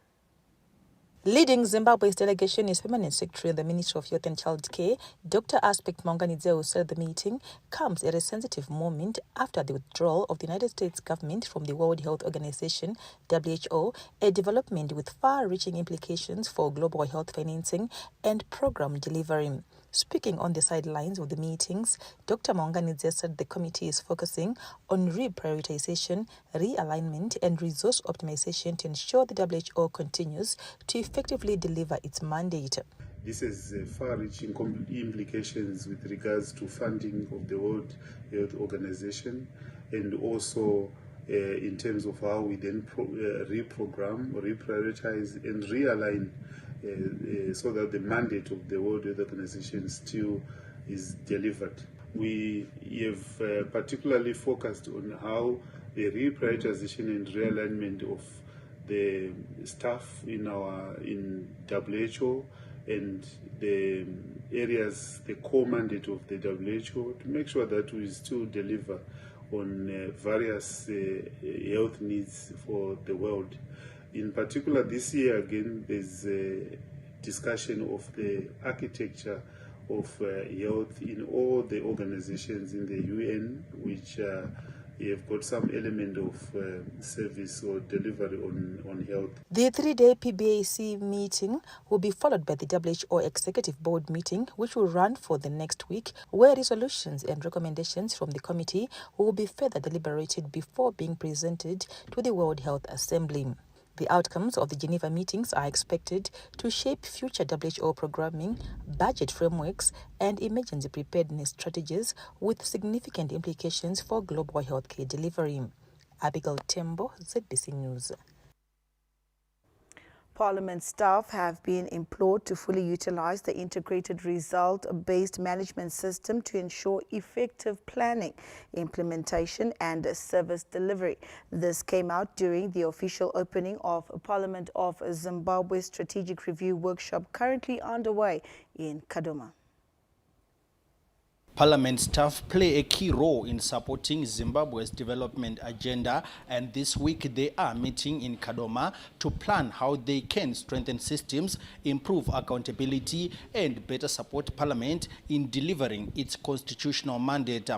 Leading Zimbabwe's delegation is Permanent Secretary in the Ministry of Youth and Child Care, Dr. Aspect Mwanganidzeu, said the meeting comes at a sensitive moment after the withdrawal of the United States government from the World Health Organization, WHO, a development with far-reaching implications for global health financing and program delivery. Speaking on the sidelines of the meetings, Dr. Mwanganidzeu said the committee is focusing on reprioritization, realignment, and resource optimization to ensure the WHO continues to effectively deliver its mandate. This has far-reaching implications with regards to funding of the World Health Organization, and also in terms of how we then reprogram, reprioritize, and realign so that the mandate of the World Health Organization still is delivered. We have particularly focused on how the reprioritization and realignment of the staff in WHO and the areas, the core mandate of the WHO, to make sure that we still deliver on various health needs for the world. In particular, this year again, there's a discussion of the architecture of health in all the organizations in the UN, which have got some element of service or delivery on health. The three-day PBAC meeting will be followed by the WHO Executive Board meeting, which will run for the next week, where resolutions and recommendations from the committee will be further deliberated before being presented to the World Health Assembly. The outcomes of the Geneva meetings are expected to shape future WHO programming, budget frameworks, and emergency preparedness strategies with significant implications for global healthcare delivery. Abigail Tembo, ZBC News. Parliament staff have been implored to fully utilize the integrated result-based management system to ensure effective planning, implementation and service delivery. This came out during the official opening of Parliament of Zimbabwe Strategic Review Workshop currently underway in Kadoma. Parliament staff play a key role in supporting Zimbabwe's development agenda, and this week they are meeting in Kadoma to plan how they can strengthen systems, improve accountability, and better support Parliament in delivering its constitutional mandate.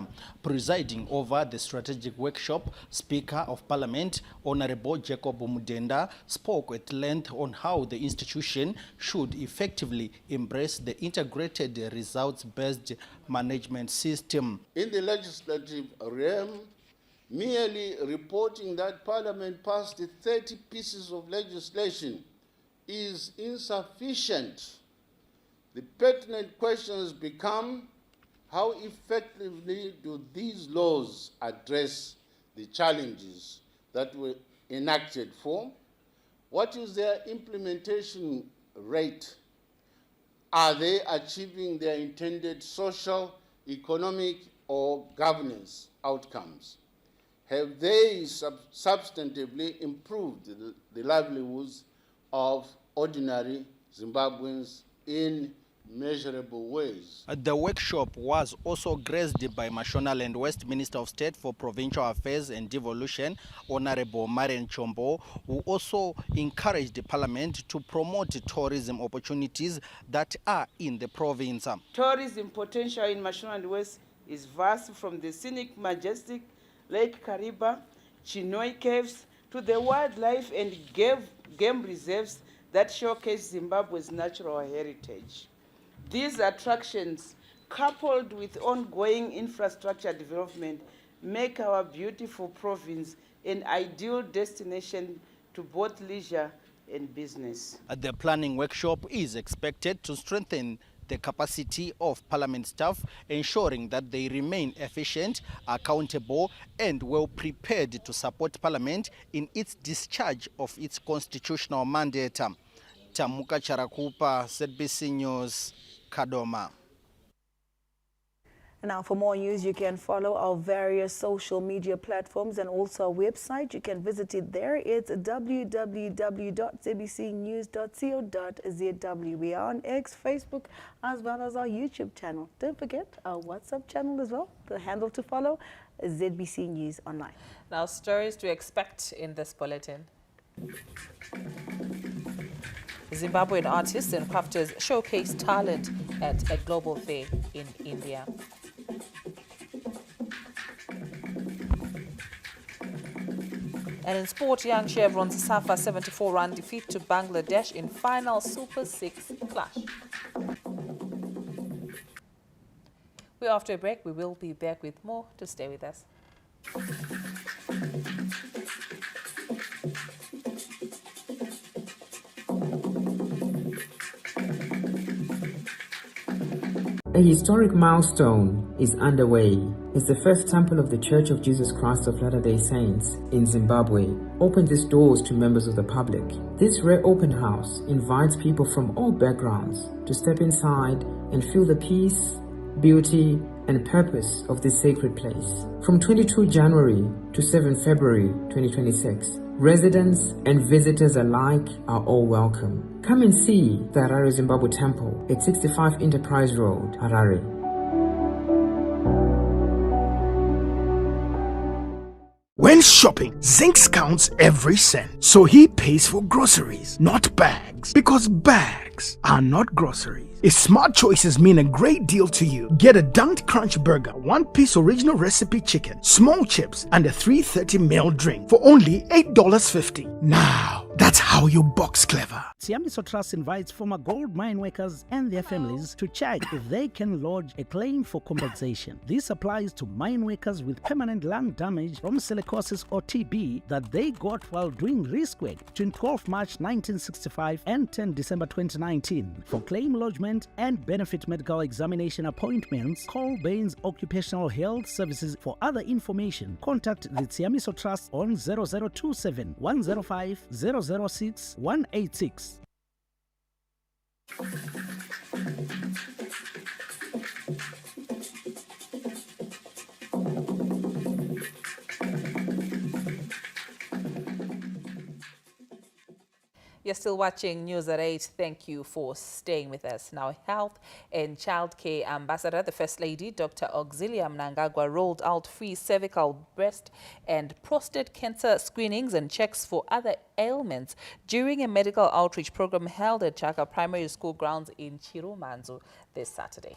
Presiding over the strategic workshop, Speaker of Parliament, Honorable Jacob Mudenda, spoke at length on how the institution should effectively embrace the integrated results-based management system. In the legislative realm, merely reporting that Parliament passed 30 pieces of legislation is insufficient. The pertinent questions become, how effectively do these laws address the challenges that were enacted for? What is their implementation rate? Are they achieving their intended social, economic, or governance outcomes? Have they substantively improved the livelihoods of ordinary Zimbabweans in measurable ways? The workshop was also graced by Mashonaland West Minister of State for Provincial Affairs and Devolution, Honorable Marian Chombo, who also encouraged the Parliament to promote tourism opportunities that are in the province. Tourism potential in Mashonaland West is vast, from the scenic, majestic Lake Kariba, Chinoi Caves, to the wildlife and game reserves that showcase Zimbabwe's natural heritage. These attractions, coupled with ongoing infrastructure development, make our beautiful province an ideal destination to both leisure and business. The planning workshop is expected to strengthen the capacity of Parliament staff, ensuring that they remain efficient, accountable, and well prepared to support Parliament in its discharge of its constitutional mandate. Tamuka Charakupa, ZBC News, Kadoma. Now, for more news, you can follow our various social media platforms and also our website. You can visit it there. It's www.zbcnews.co.zw. We are on X, Facebook, as well as our YouTube channel. Don't forget our WhatsApp channel as well. The handle to follow is ZBC News Online. Now, stories to expect in this bulletin. Zimbabwean artists and crafters showcase talent at a global fair in India. And in sport, young Chevrons suffer 74-run defeat to Bangladesh in final Super 6 clash. We're after a break. We will be back with more. To stay with us. A historic milestone is underway as the first temple of the Church of Jesus Christ of Latter-day Saints in Zimbabwe opens its doors to members of the public. This rare open house invites people from all backgrounds to step inside and feel the peace, beauty, and purpose of this sacred place. From 22 January to 7 February 2026, residents and visitors alike are all welcome. Come and see the Harare Zimbabwe Temple at 65 Enterprise Road, Harare. When shopping, Zinks counts every cent, so he pays for groceries, not bags, because bags are not groceries. If smart choices mean a great deal to you, get a Dunked Crunch Burger, 1-piece original recipe chicken, small chips, and a 330ml drink for only $8.50. Now, that's how you box clever. Siamiso Trust invites former gold mine workers and their families to check if they can lodge a claim for compensation. This applies to mine workers with permanent lung damage from silicosis or TB that they got while doing risk work between 12 March 1965 and 10 December 2019. For claim lodgement and benefit medical examination appointments, call Baines Occupational Health Services. For other information, contact the Siamiso Trust on 0027 105 006 186. You're still watching News at 8. Thank you for staying with us. Now, Health and Childcare Ambassador, the First Lady, Dr. Auxilia Mnangagwa, rolled out free cervical, breast and prostate cancer screenings and checks for other ailments during a medical outreach program held at Chaka Primary School grounds in Chirumanzu this Saturday.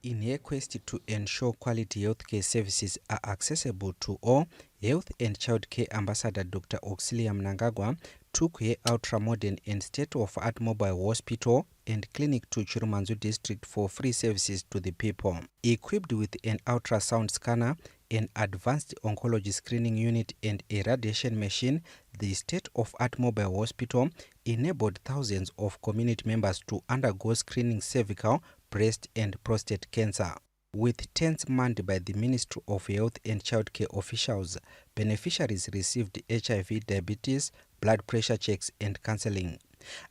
In her quest to ensure quality healthcare services are accessible to all, Health and Childcare Ambassador Dr. Auxilia Mnangagwa took her ultra-modern and state-of-art mobile hospital and clinic to Chirumanzu district for free services to the people. Equipped with an ultrasound scanner, an advanced oncology screening unit and a radiation machine, the state-of-art mobile hospital enabled thousands of community members to undergo screening cervical, breast and prostate cancer. With tents manned by the Ministry of Health and Childcare officials, beneficiaries received HIV, diabetes, blood pressure checks and counseling.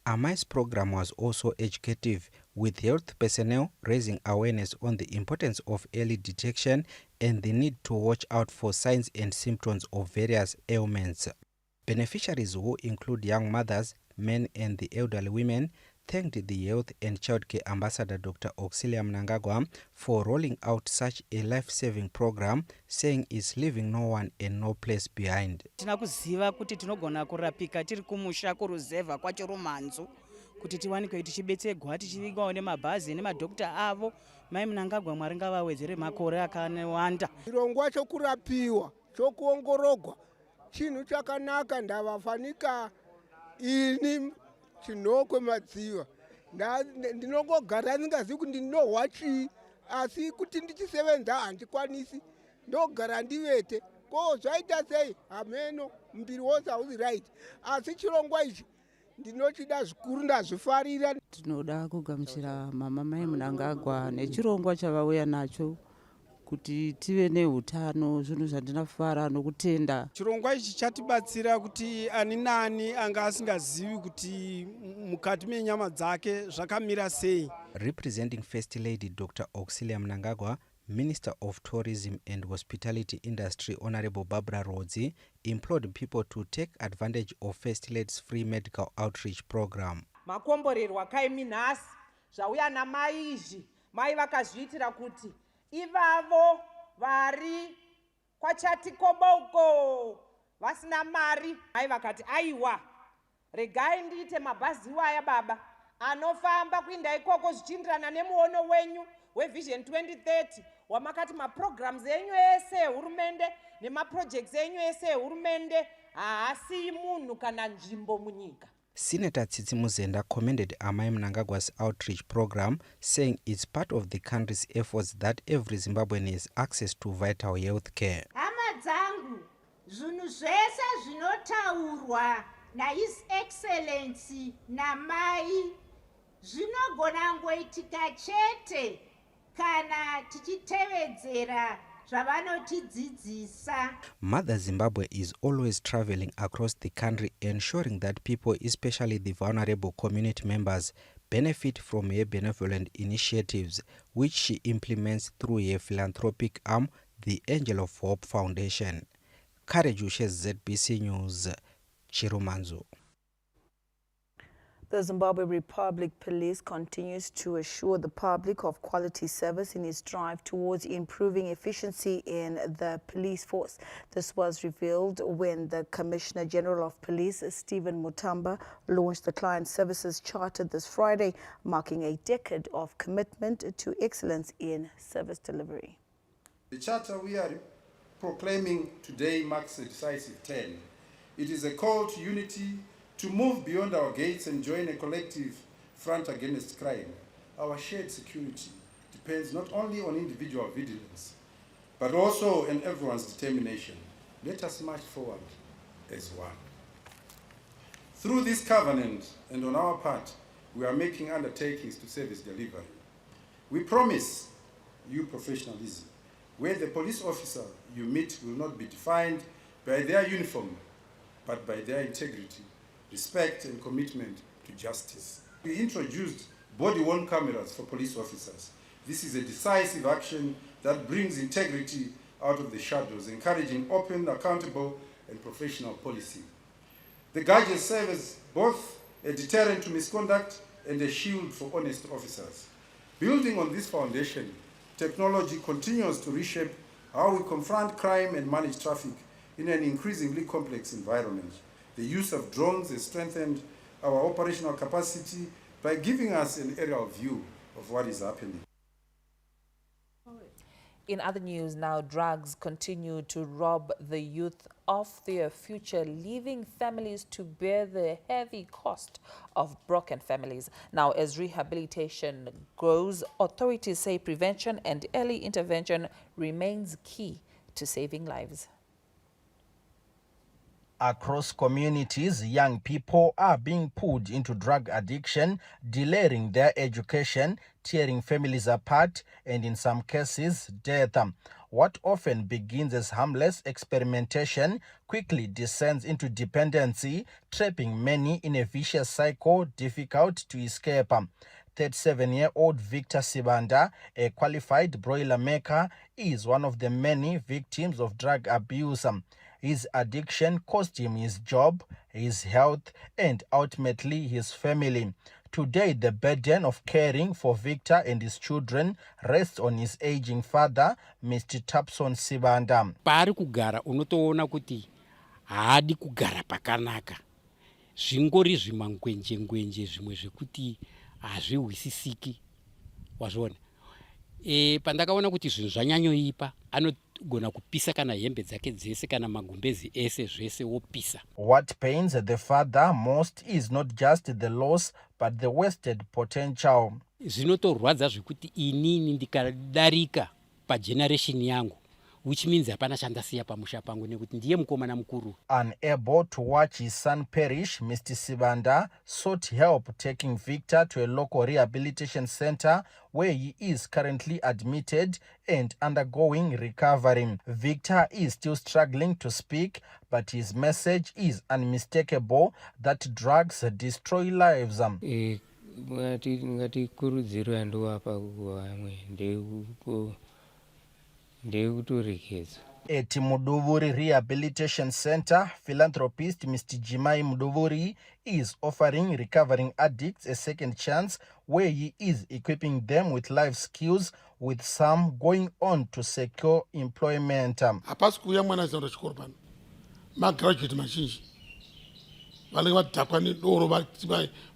AMI's program was also educative, with health personnel raising awareness on the importance of early detection and the need to watch out for signs and symptoms of various ailments. Beneficiaries, who include young mothers, men and the elderly women, thanked the Health and Childcare Ambassador Dr. Auxilia Mnangagwa for rolling out such a life-saving program, saying it's leaving no one and no place behind. Tinakuziva kuti tinogona kurapika tiri kumusha kuruzevha kwaChirumanzu kuti tiwanikwe tichibetserwa tichivigawo nemabhazi nemadhokita avo. Mai Mnangagwa Mwari ngavawedzere makore akawanda. Chirongwa chokurapiwa chokuongorogwa chinhu chakanaka. Ndavafanika ini chinokwe madziva ndinongogara ndingazivi kuti ndinohwa chii, asi kuti ndichisevenza handikwanisi, ndogara ndivete. Ko zvaita sei? Hameno mbiri wose hausi right, asi chirongwa ichi ndinochida zvikuru, ndazvifarira. Tinoda kugamuchira mama Mai Mnangagwa nechirongwa chavauya nacho kuti tive neutano, zvinhu zvandinofara nokutenda. Chirongwa ichi chatibatsira kuti ani nani anga asingazivi kuti mukati menyama dzake zvakamira sei. Representing First Lady Dr. Auxilia Mnangagwa, Minister of Tourism and Hospitality Industry Honorable Barbara Rodzi implored people to take advantage of First Lady's free medical outreach program. Makomborerwa kaimi nhasi zvauya namai izvi, mai vakazviitira kuti ivavo vari kwachatikobo uko vasina mari, mai vakati aiwa regai ndiite mabhazi iwaya baba anofamba kuinda ikoko zvichienderana nemuono wenyu wevision 2030 wamakati maprograms enyu ese ehurumende nemaprojects enyu ese ehurumende haasiyi munhu kana nzvimbo munyika. Senator Tsitsi Muzenda commended Amai Mnangagwa's outreach program, saying it's part of the country's efforts that every Zimbabwean has access to vital health care. Hama dzangu, zvinhu zvese zvinotaurwa naHis Excellency namai zvinogona ngoitika chete kana tichitevedzera zvavanotidzidzisa. Mother Zimbabwe is always traveling across the country, ensuring that people, especially the vulnerable community members, benefit from her benevolent initiatives, which she implements through her philanthropic arm, the Angel of Hope Foundation. Karejushe, ZBC News, Chirumanzo. The Zimbabwe Republic Police continues to assure the public of quality service in its drive towards improving efficiency in the police force. This was revealed when the Commissioner General of Police, Stephen Mutamba, launched the Client Services Charter this Friday, marking a decade of commitment to excellence in service delivery. The charter we are proclaiming today marks a decisive turn. It is a call to unity, to move beyond our gates and join a collective front against crime. Our shared security depends not only on individual vigilance, but also on everyone's determination. Let us march forward as one. Through this covenant and on our part, we are making undertakings to service delivery. We promise you professionalism, where the police officer you meet will not be defined by their uniform, but by their integrity, respect and commitment to justice. We introduced body-worn cameras for police officers. This is a decisive action that brings integrity out of the shadows, encouraging open, accountable and professional policing. The gadgets serve as both a deterrent to misconduct and a shield for honest officers. Building on this foundation, technology continues to reshape how we confront crime and manage traffic in an increasingly complex environment. The use of drones has strengthened our operational capacity by giving us an aerial view of what is happening. In other news now, drugs continue to rob the youth of their future, leaving families to bear the heavy cost of broken families. Now, as rehabilitation grows, authorities say prevention and early intervention remains key to saving lives. Across communities, young people are being pulled into drug addiction, delaying their education, tearing families apart, and in some cases, death. What often begins as harmless experimentation quickly descends into dependency, trapping many in a vicious cycle difficult to escape. 37-year-old Victor Sibanda, a qualified broiler maker, is one of the many victims of drug abuse. His addiction cost him his job, his health, and ultimately his family. Today, the burden of caring for Victor and his children rests on his aging father, Mr. Tapson Sibanda. Pari kugara unotoona kuti haadi kugara pakanaka. Zvingori zvimangwenje zvimwe zvekuti hazvihwisisiki. Wazviona. Pandakaona kuti zvinhu zvanyanyoipa anogona kupisa kana hembe dzake dzese kana magumbezi ese zvese wopisa. What pains the father most is not just the loss but the wasted potential. Zvinotorwadza zvekuti inini ndikadarika pageneration yangu, which means hapana chandasiya pamusha pangu nekuti ndiye mukomana mukuru. Unable to watch his son perish, Mr. Sibanda sought help, taking Victor to a local rehabilitation center where he is currently admitted and undergoing recovery. Victor is still struggling to speak, but his message is unmistakable that drugs destroy lives. Ngatikurudziro ndowapa kuamwe ndekutorekeza. At Muduvuri Rehabilitation Center, philanthropist Mr. Jimai Muduvuri is offering recovering addicts a second chance where he is equipping them with life skills, with some going on to secure employment. Hapasi kuuya mwana zinaenda chikoro pano. Magraduate mazhinji. vanenge vadhakwa nedoro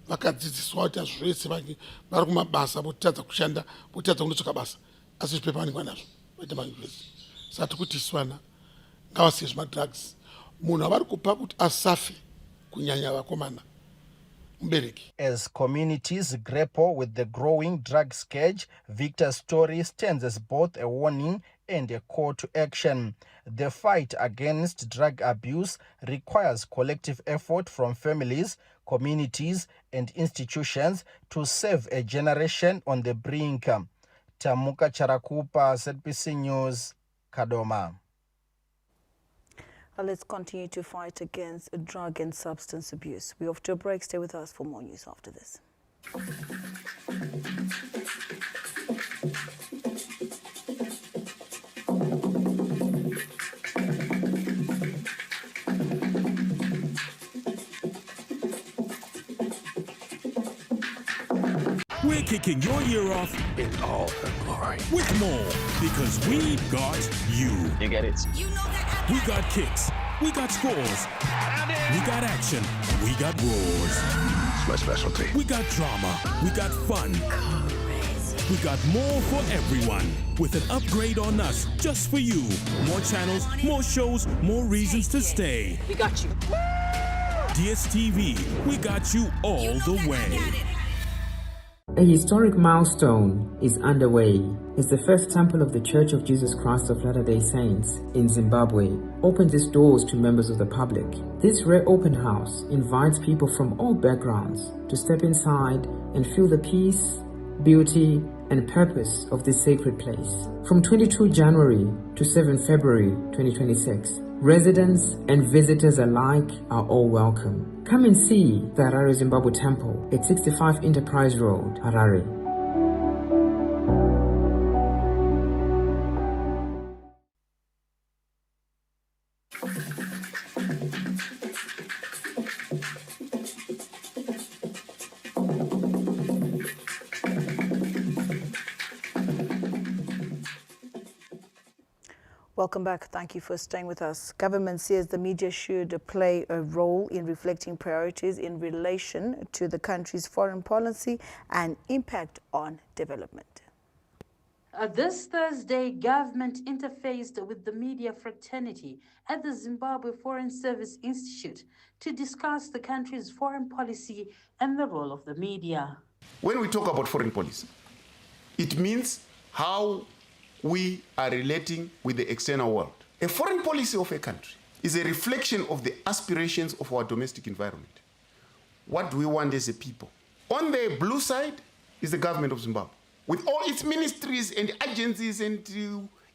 vakadzidziswa kuti zvese vari kumabasa votadza kushanda votadza kundotsvaka basa asi zvipepa vanenge vanazvo vaita mayunivhesiti saka tiri kuti iswana ngavasiye zvemadrugs munhu avari kupa kuti asafe kunyanya vakomana mubereki. As communities grapple with the growing drug scourge, Victor's story stands as both a warning and a call to action. The fight against drug abuse requires collective effort from families, communities, and institutions to save a generation on the brink. Tamuka Charakupa, ZBC News, Kadoma. Let's continue to fight against drug and substance abuse. We're off to a break. Stay with us for more news after this. We're kicking your year off in all her glory with more because we got you. You get it? You know that. We got kicks. We got scores. We got action. We got roars. It's my specialty. We got drama. We got fun. We got more for everyone with an upgrade on us just for you. More channels, more shows, more reasons to stay. We got you. DSTV, we got you all the way. A historic milestone is underway as the first temple of the Church of Jesus Christ of Latter-day Saints in Zimbabwe opens its doors to members of the public. This rare open house invites people from all backgrounds to step inside and feel the peace, beauty, and purpose of this sacred place. From 22 January to 7 February 2026, residents and visitors alike are all welcome. Come and see the Harare Zimbabwe Temple at 65 Enterprise Road, Harare. Welcome back. Thank you for staying with us. Government says the media should play a role in reflecting priorities in relation to the country's foreign policy and impact on development. This Thursday, government interfaced with the media fraternity at the Zimbabwe Foreign Service Institute to discuss the country's foreign policy and the role of the media. When we talk about foreign policy, it means how we are relating with the external world. A foreign policy of a country is a reflection of the aspirations of our domestic environment. What do we want as a people? On the blue side is the government of Zimbabwe, with all its ministries and agencies and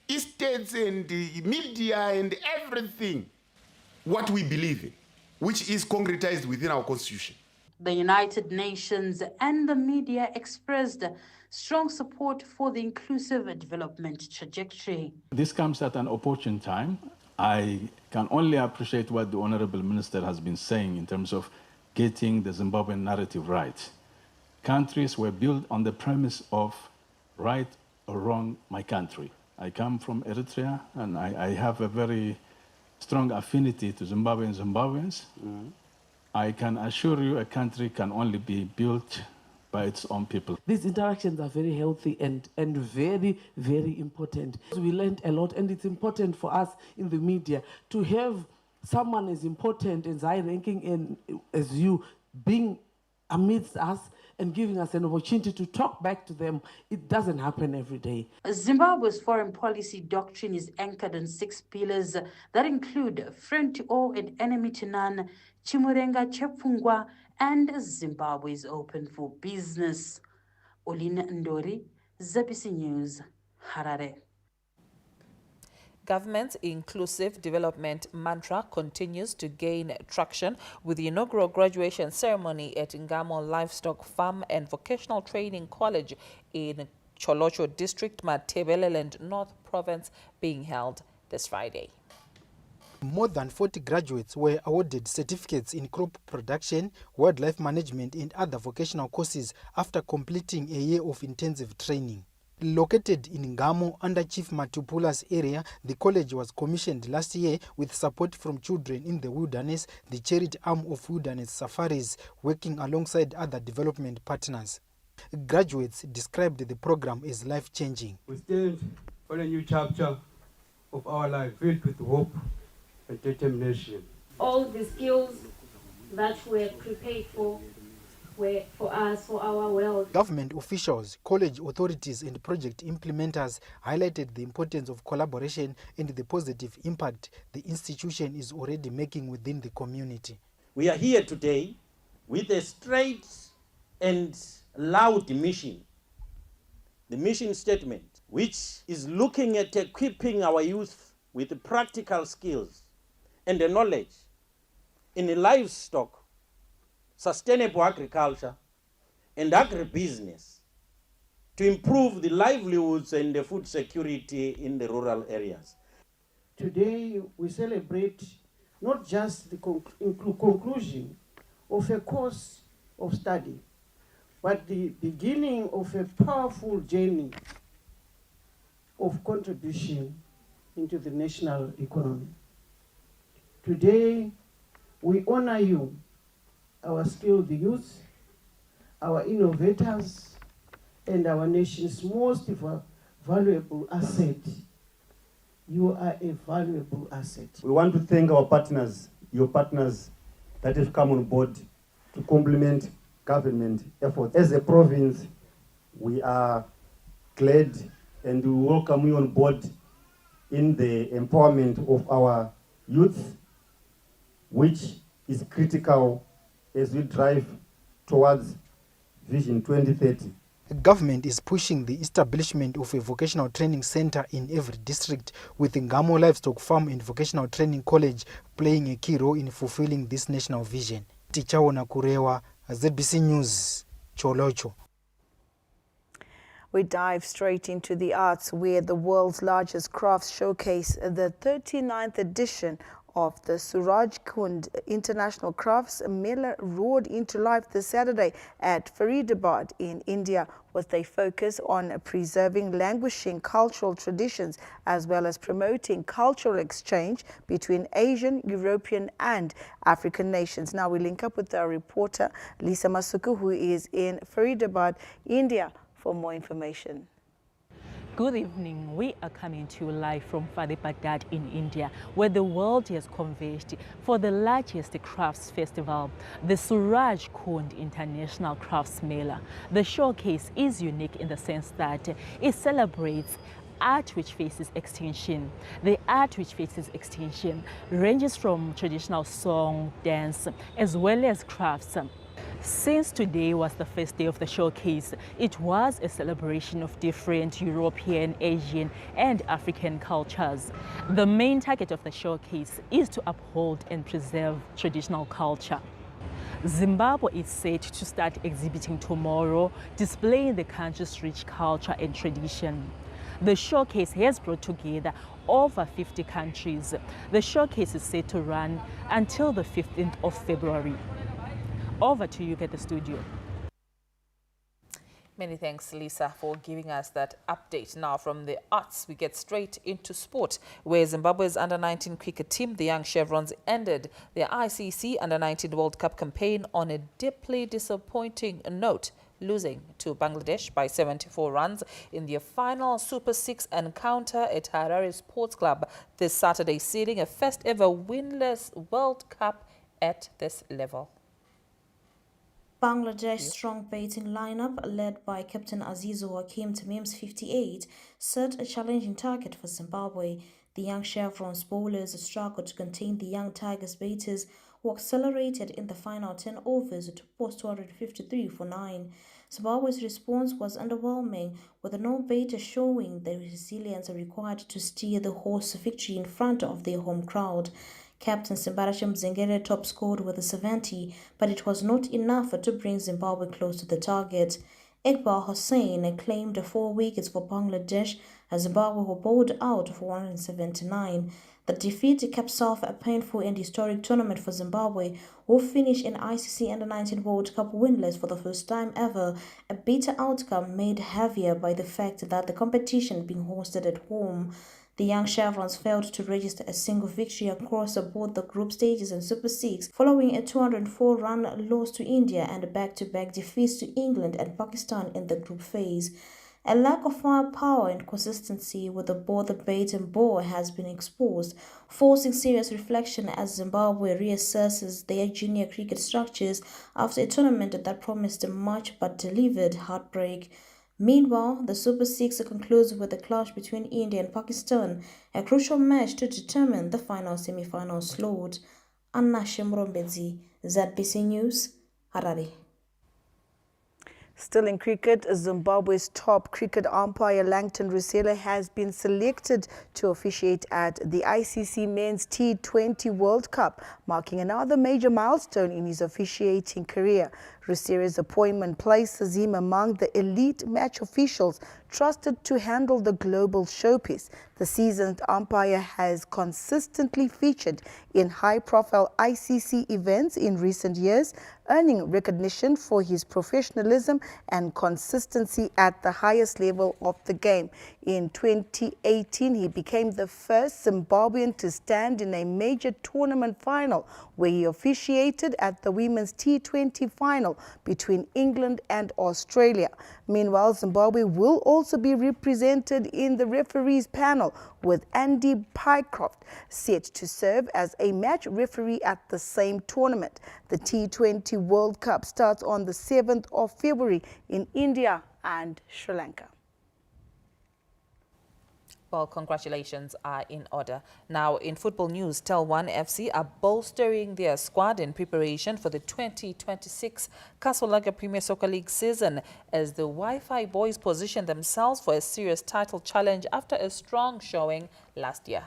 estates and media and everything, what we believe in, which is concretized within our constitution. The United Nations and the media expressed strong support for the inclusive development trajectory. This comes at an opportune time. I can only appreciate what the Honorable Minister has been saying in terms of getting the Zimbabwean narrative right. Countries were built on the premise of right or wrong, my country. I come from Eritrea, and I have a very strong affinity to Zimbabwe and Zimbabweans. I can assure you a country can only be built by its own people. These interactions are very healthy and very, very important. We learned a lot, and it's important for us in the media to have someone as important as high-ranking and as you being amidst us and giving us an opportunity to talk back to them. It doesn't happen every day. Zimbabwe's foreign policy doctrine is anchored on 6 pillars that include friend to all and enemy to none, Chimurenga Chepfungwa, and Zimbabwe is open for business. Olina Ndori, ZBC News, Harare. Government's inclusive development mantra continues to gain traction with the inaugural graduation ceremony at Ngamo Livestock Farm and Vocational Training College in Cholocho District, Matabeleland North Province being held this Friday. More than 40 graduates were awarded certificates in crop production, wildlife management and other vocational courses after completing a year of intensive training. Located in Ngamo under Chief Matupula's area, the college was commissioned last year with support from Children in the Wilderness, the charity arm of Wilderness Safaris, working alongside other development partners. Graduates described the program as life-changing. We stand on a new chapter of our life filled with hope and determination. All the skills that were prepared for were for us, for our world. Government officials, college authorities and project implementers highlighted the importance of collaboration and the positive impact the institution is already making within the community. We are here today with a straight and loud mission. The mission statement, which is looking at equipping our youth with practical skills and the knowledge in livestock, sustainable agriculture, and agribusiness to improve the livelihoods and the food security in the rural areas. Today we celebrate not just the conclusion of a course of study, but the beginning of a powerful journey of contribution into the national economy. Today we honor you, our skilled youth, our innovators, and our nation's most valuable asset. You are a valuable asset. We want to thank our partners, your partners that have come on board to complement government efforts. As a province, we are glad and we welcome you on board in the empowerment of our youth, which is critical as we drive towards Vision 2030. Government is pushing the establishment of a vocational training center in every district, with the Ngamo Livestock Farm and Vocational Training College playing a key role in fulfilling this national vision. Tichaona Kurewa, ZBC News, Cholocho. We dive straight into the arts, where the world's largest crafts showcase, the 39th edition of the Suraj Kund International Crafts Mela, roared into life this Saturday at Faridabad in India, with a focus on preserving languishing cultural traditions as well as promoting cultural exchange between Asian, European and African nations. Now we link up with our reporter Lisa Masuku, who is in Faridabad, India, for more information. Good evening. We are coming to you live from Faridabad in India, where the world has converged for the largest crafts festival, the Suraj Kund International Crafts Mela. The showcase is unique in the sense that it celebrates art which faces extinction. The art which faces extinction ranges from traditional song, dance, as well as crafts. Since today was the first day of the showcase, it was a celebration of different European, Asian and African cultures. The main target of the showcase is to uphold and preserve traditional culture. Zimbabwe is set to start exhibiting tomorrow, displaying the country's rich culture and tradition. The showcase has brought together over 50 countries. The showcase is set to run until the 15th of February. Over to you at the studio. Many thanks, Lisa, for giving us that update. Now from the arts, we get straight into sport, where Zimbabwe's under-19 cricket team, the Young Chevrons, ended their ICC under-19 World Cup campaign on a deeply disappointing note, losing to Bangladesh by 74 runs in their final Super 6 encounter at Harare Sports Club this Saturday, sealing a first-ever winless World Cup at this level. Bangladesh's strong batting lineup, led by Captain Azizur Hakim Tamim's 58, set a challenging target for Zimbabwe. The Young Chevrons bowlers struggled to contain the Young Tigers batters, who accelerated in the final 10 overs to post 253 for 9. Zimbabwe's response was underwhelming, with no batter showing the resilience required to steer the horse to victory in front of their home crowd. Captain Simbarasham Mzengere top scored with a 70, but it was not enough to bring Zimbabwe close to the target. Iqbal Hussain claimed 4 wickets for Bangladesh as Zimbabwe were bowled out for 179. The defeat caps off a painful and historic tournament for Zimbabwe, who finished in ICC Under-19 World Cup winless for the first time ever, a bitter outcome made heavier by the fact that the competition being hosted at home. The young Chevrons failed to register a single victory across both the group stages and Super 6, following a 204-run loss to India and back-to-back defeats to England and Pakistan in the group phase. A lack of firepower and consistency with the both the bait and ball has been exposed, forcing serious reflection as Zimbabwe reassesses their junior cricket structures after a tournament that promised much but delivered heartbreak. Meanwhile, the Super 6 concludes with a clash between India and Pakistan, a crucial match to determine the final semi-final slot. Anna Shemrombedzi, ZBC News, Harare. Still in cricket, Zimbabwe's top cricket umpire Langton Rusela has been selected to officiate at the ICC Men's T20 World Cup, marking another major milestone in his officiating career. Rusela's appointment places him among the elite match officials trusted to handle the global showpiece. The seasoned umpire has consistently featured in high-profile ICC events in recent years, earning recognition for his professionalism and consistency at the highest level of the game. In 2018, he became the first Zimbabwean to stand in a major tournament final, where he officiated at the Women's T20 final between England and Australia. Meanwhile, Zimbabwe will also be represented in the referees panel, with Andy Pycroft set to serve as a match referee at the same tournament. The T20 World Cup starts on the 7th of February in India and Sri Lanka. Well, congratulations are in order. Now, in football news, Tel1 FC are bolstering their squad in preparation for the 2026 Casolaga Premier Soccer League season as the Wi-Fi boys position themselves for a serious title challenge after a strong showing last year.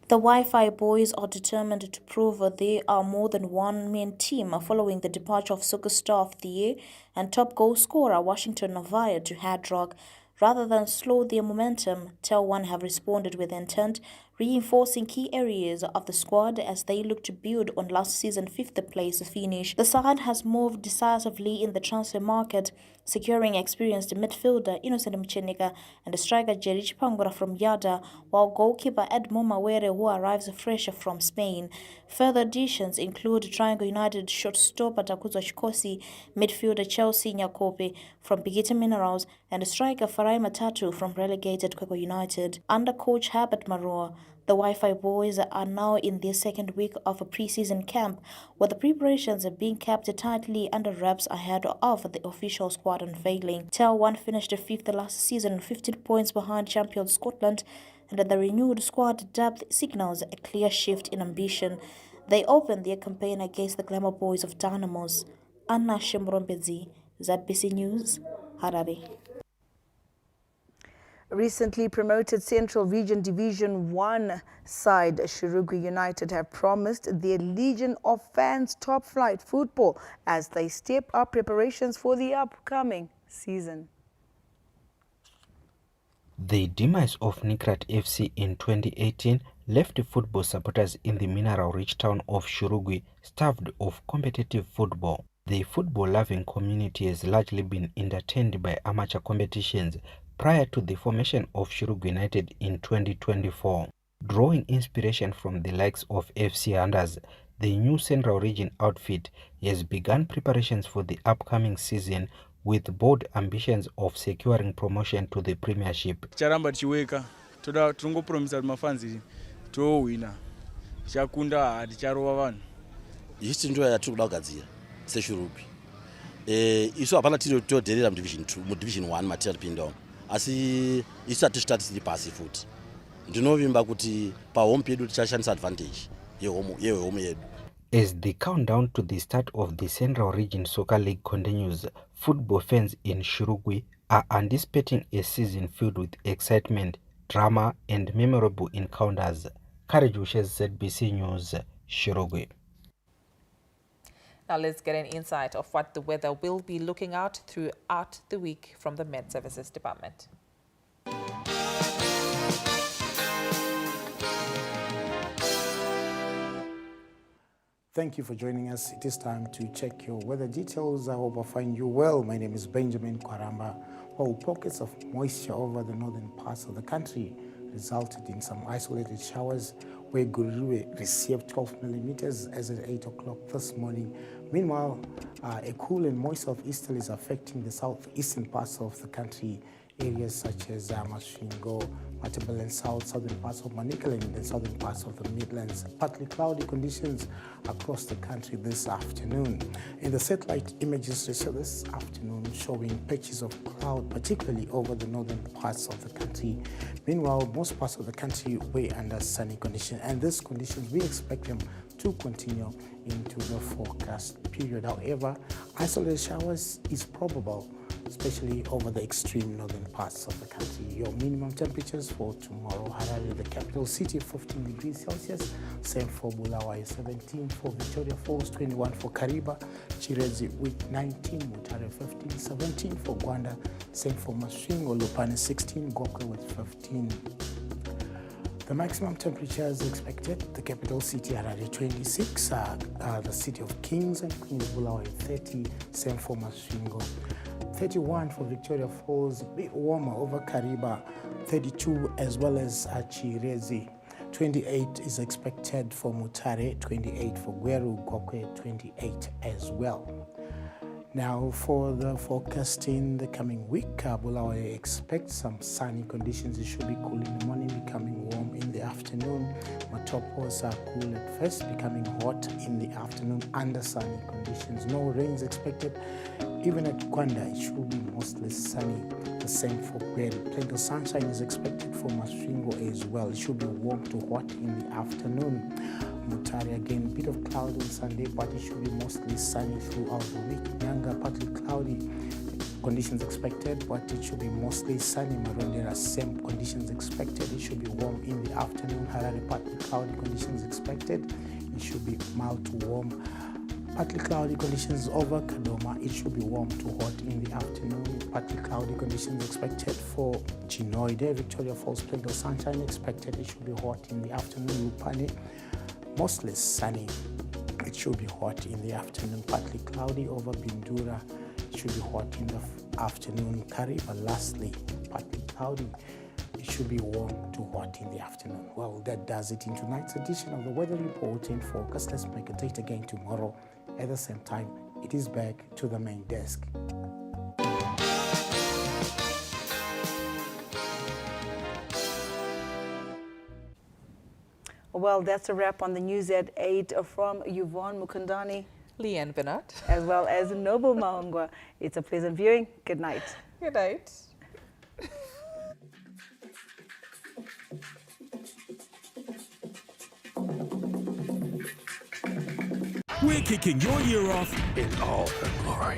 The Wi-Fi boys are determined to prove they are more than one-man team following the departure of Soccer Star of the Year and top goal scorer Washington Navaya to Hard Rock. Rather than slow their momentum, Tel1 have responded with intent, reinforcing key areas of the squad as they look to build on last season's 5th place finish. The side has moved decisively in the transfer market, securing experienced midfielder Innocent Mchenika and striker Jerry Chipangura from Yada, while goalkeeper Edmond Mawere, who arrives fresh from Spain. Further additions include Triangle United shortstopper Takuzo Chikosi, midfielder Chelsea Nyakope from Bigita Minerals, and striker Farai Matatu from relegated Kwekwe United. Under coach Herbert Marua, the Wi-Fi boys are now in their second week of a pre-season camp, where the preparations are being kept tightly under wraps ahead of the official squad unveiling. Tel1 finished 5th last season, 15 points behind champion Scotland, and the renewed squad depth signals a clear shift in ambition. They opened their campaign against the Glamour Boys of Dynamos. Anna Shemrombedzi, ZBC News, Harare. Recently promoted Central Region Division 1 side Shirugwi United have promised their legion of fans top-flight football as they step up preparations for the upcoming season. The demise of Nikrat FC in 2018 left football supporters in the mineral-rich town of Shirugwi starved of competitive football. The football-loving community has largely been entertained by amateur competitions prior to the formation of Shirugwi United in 2024. Drawing inspiration from the likes of FC Hunters, the new Central Region outfit has begun preparations for the upcoming season with bold ambitions of securing promotion to the Premiership. Charamba chiweka toda tungopromisa mafanzi to winner chakunda hadi charova vanhu ichi ndo yatikuda kugadzira seShirugwi isu hapana tiri todherera mudivision 2 mudivision 1 matiri pindown asi isu atishitati pasi futi ndinovimba kuti pahome pedu tichashandisa advantage yehome yedu. As the countdown to the start of the Central Region Soccer League continues, football fans in Shirugwi are anticipating a season filled with excitement, drama and memorable encounters. Courage Wishes, ZBC News, Shirugwi. Now let's get an insight of what the weather will be looking out throughout the week from the Met Services Department. Thank you for joining us. It is time to check your weather details. I hope I find you well. My name is Benjamin Kwaramba. Well, pockets of moisture over the northern parts of the country resulted in some isolated showers, where Gurue received 12 millimeters as at 8 o'clock this morning. Meanwhile, a cool and moist southeasterly is affecting the southeastern parts of the country. Areas such as Masvingo, Matabeleland South, southern parts of Manicaland, and southern parts of the Midlands. Partly cloudy conditions across the country this afternoon. In the satellite images received this afternoon showing patches of cloud, particularly over the northern parts of the country. Meanwhile, most parts of the country were under sunny conditions, and these conditions, we expect them to continue into the forecast period. However, isolated showers is probable, especially over the extreme northern parts of the country. Your minimum temperatures for tomorrow: Harare, the capital city, 15 degrees Celsius, same for Bulawayo, 17 for Victoria Falls, 21 for Kariba, Chirezi with 19, Mutare 15, 17 for Gwanda, same for Masvingo, Lupane 16, Gokwe with 15. The maximum temperatures expected: the capital city Harare 26, the city of Kings and Queens, Bulawayo 30, same for Masvingo. 31 for Victoria Falls, a bit warmer over Kariba, 32 as well as Chirezi. 28 is expected for Mutare, 28 for Gweru, Gokwe 28 as well. Now for the forecast in the coming week, Bulawayo expects some sunny conditions. It should be cool in the morning, becoming warm in the afternoon. Matopos are cool at first, becoming hot in the afternoon under sunny conditions. No rains expected. Even at Gwanda, it should be mostly sunny. The same for Gweru. Plenty of sunshine is expected for Masvingo as well. It should be warm to hot in the afternoon. Mutare again, bit of cloud on Sunday, but it should be mostly sunny throughout the week. Nyanga, partly cloudy conditions expected, but it should be mostly sunny. Marondera, same conditions expected. It should be warm in the afternoon. Harare, partly cloudy conditions expected. It should be mild to warm. Partly cloudy conditions over Kadoma. It should be warm to hot in the afternoon. Partly cloudy conditions expected for Chinoide, Victoria Falls, plenty of sunshine expected. It should be hot in the afternoon. Lupane, mostly sunny. It should be hot in the afternoon. Partly cloudy over Bindura. It should be hot in the afternoon. Kariba, lastly, partly cloudy. It should be warm to hot in the afternoon. Well, that does it in tonight's edition of the Weather Report and Forecast. Let's make a date again tomorrow at the same time. It is back to the main desk. Well, that's a wrap on the news at 8 from Yvonne Mukundani, Leanne Bernard, as well as Noble Maungwa. It's a pleasant viewing. Good night. Good night. We're kicking your year off in all her glory.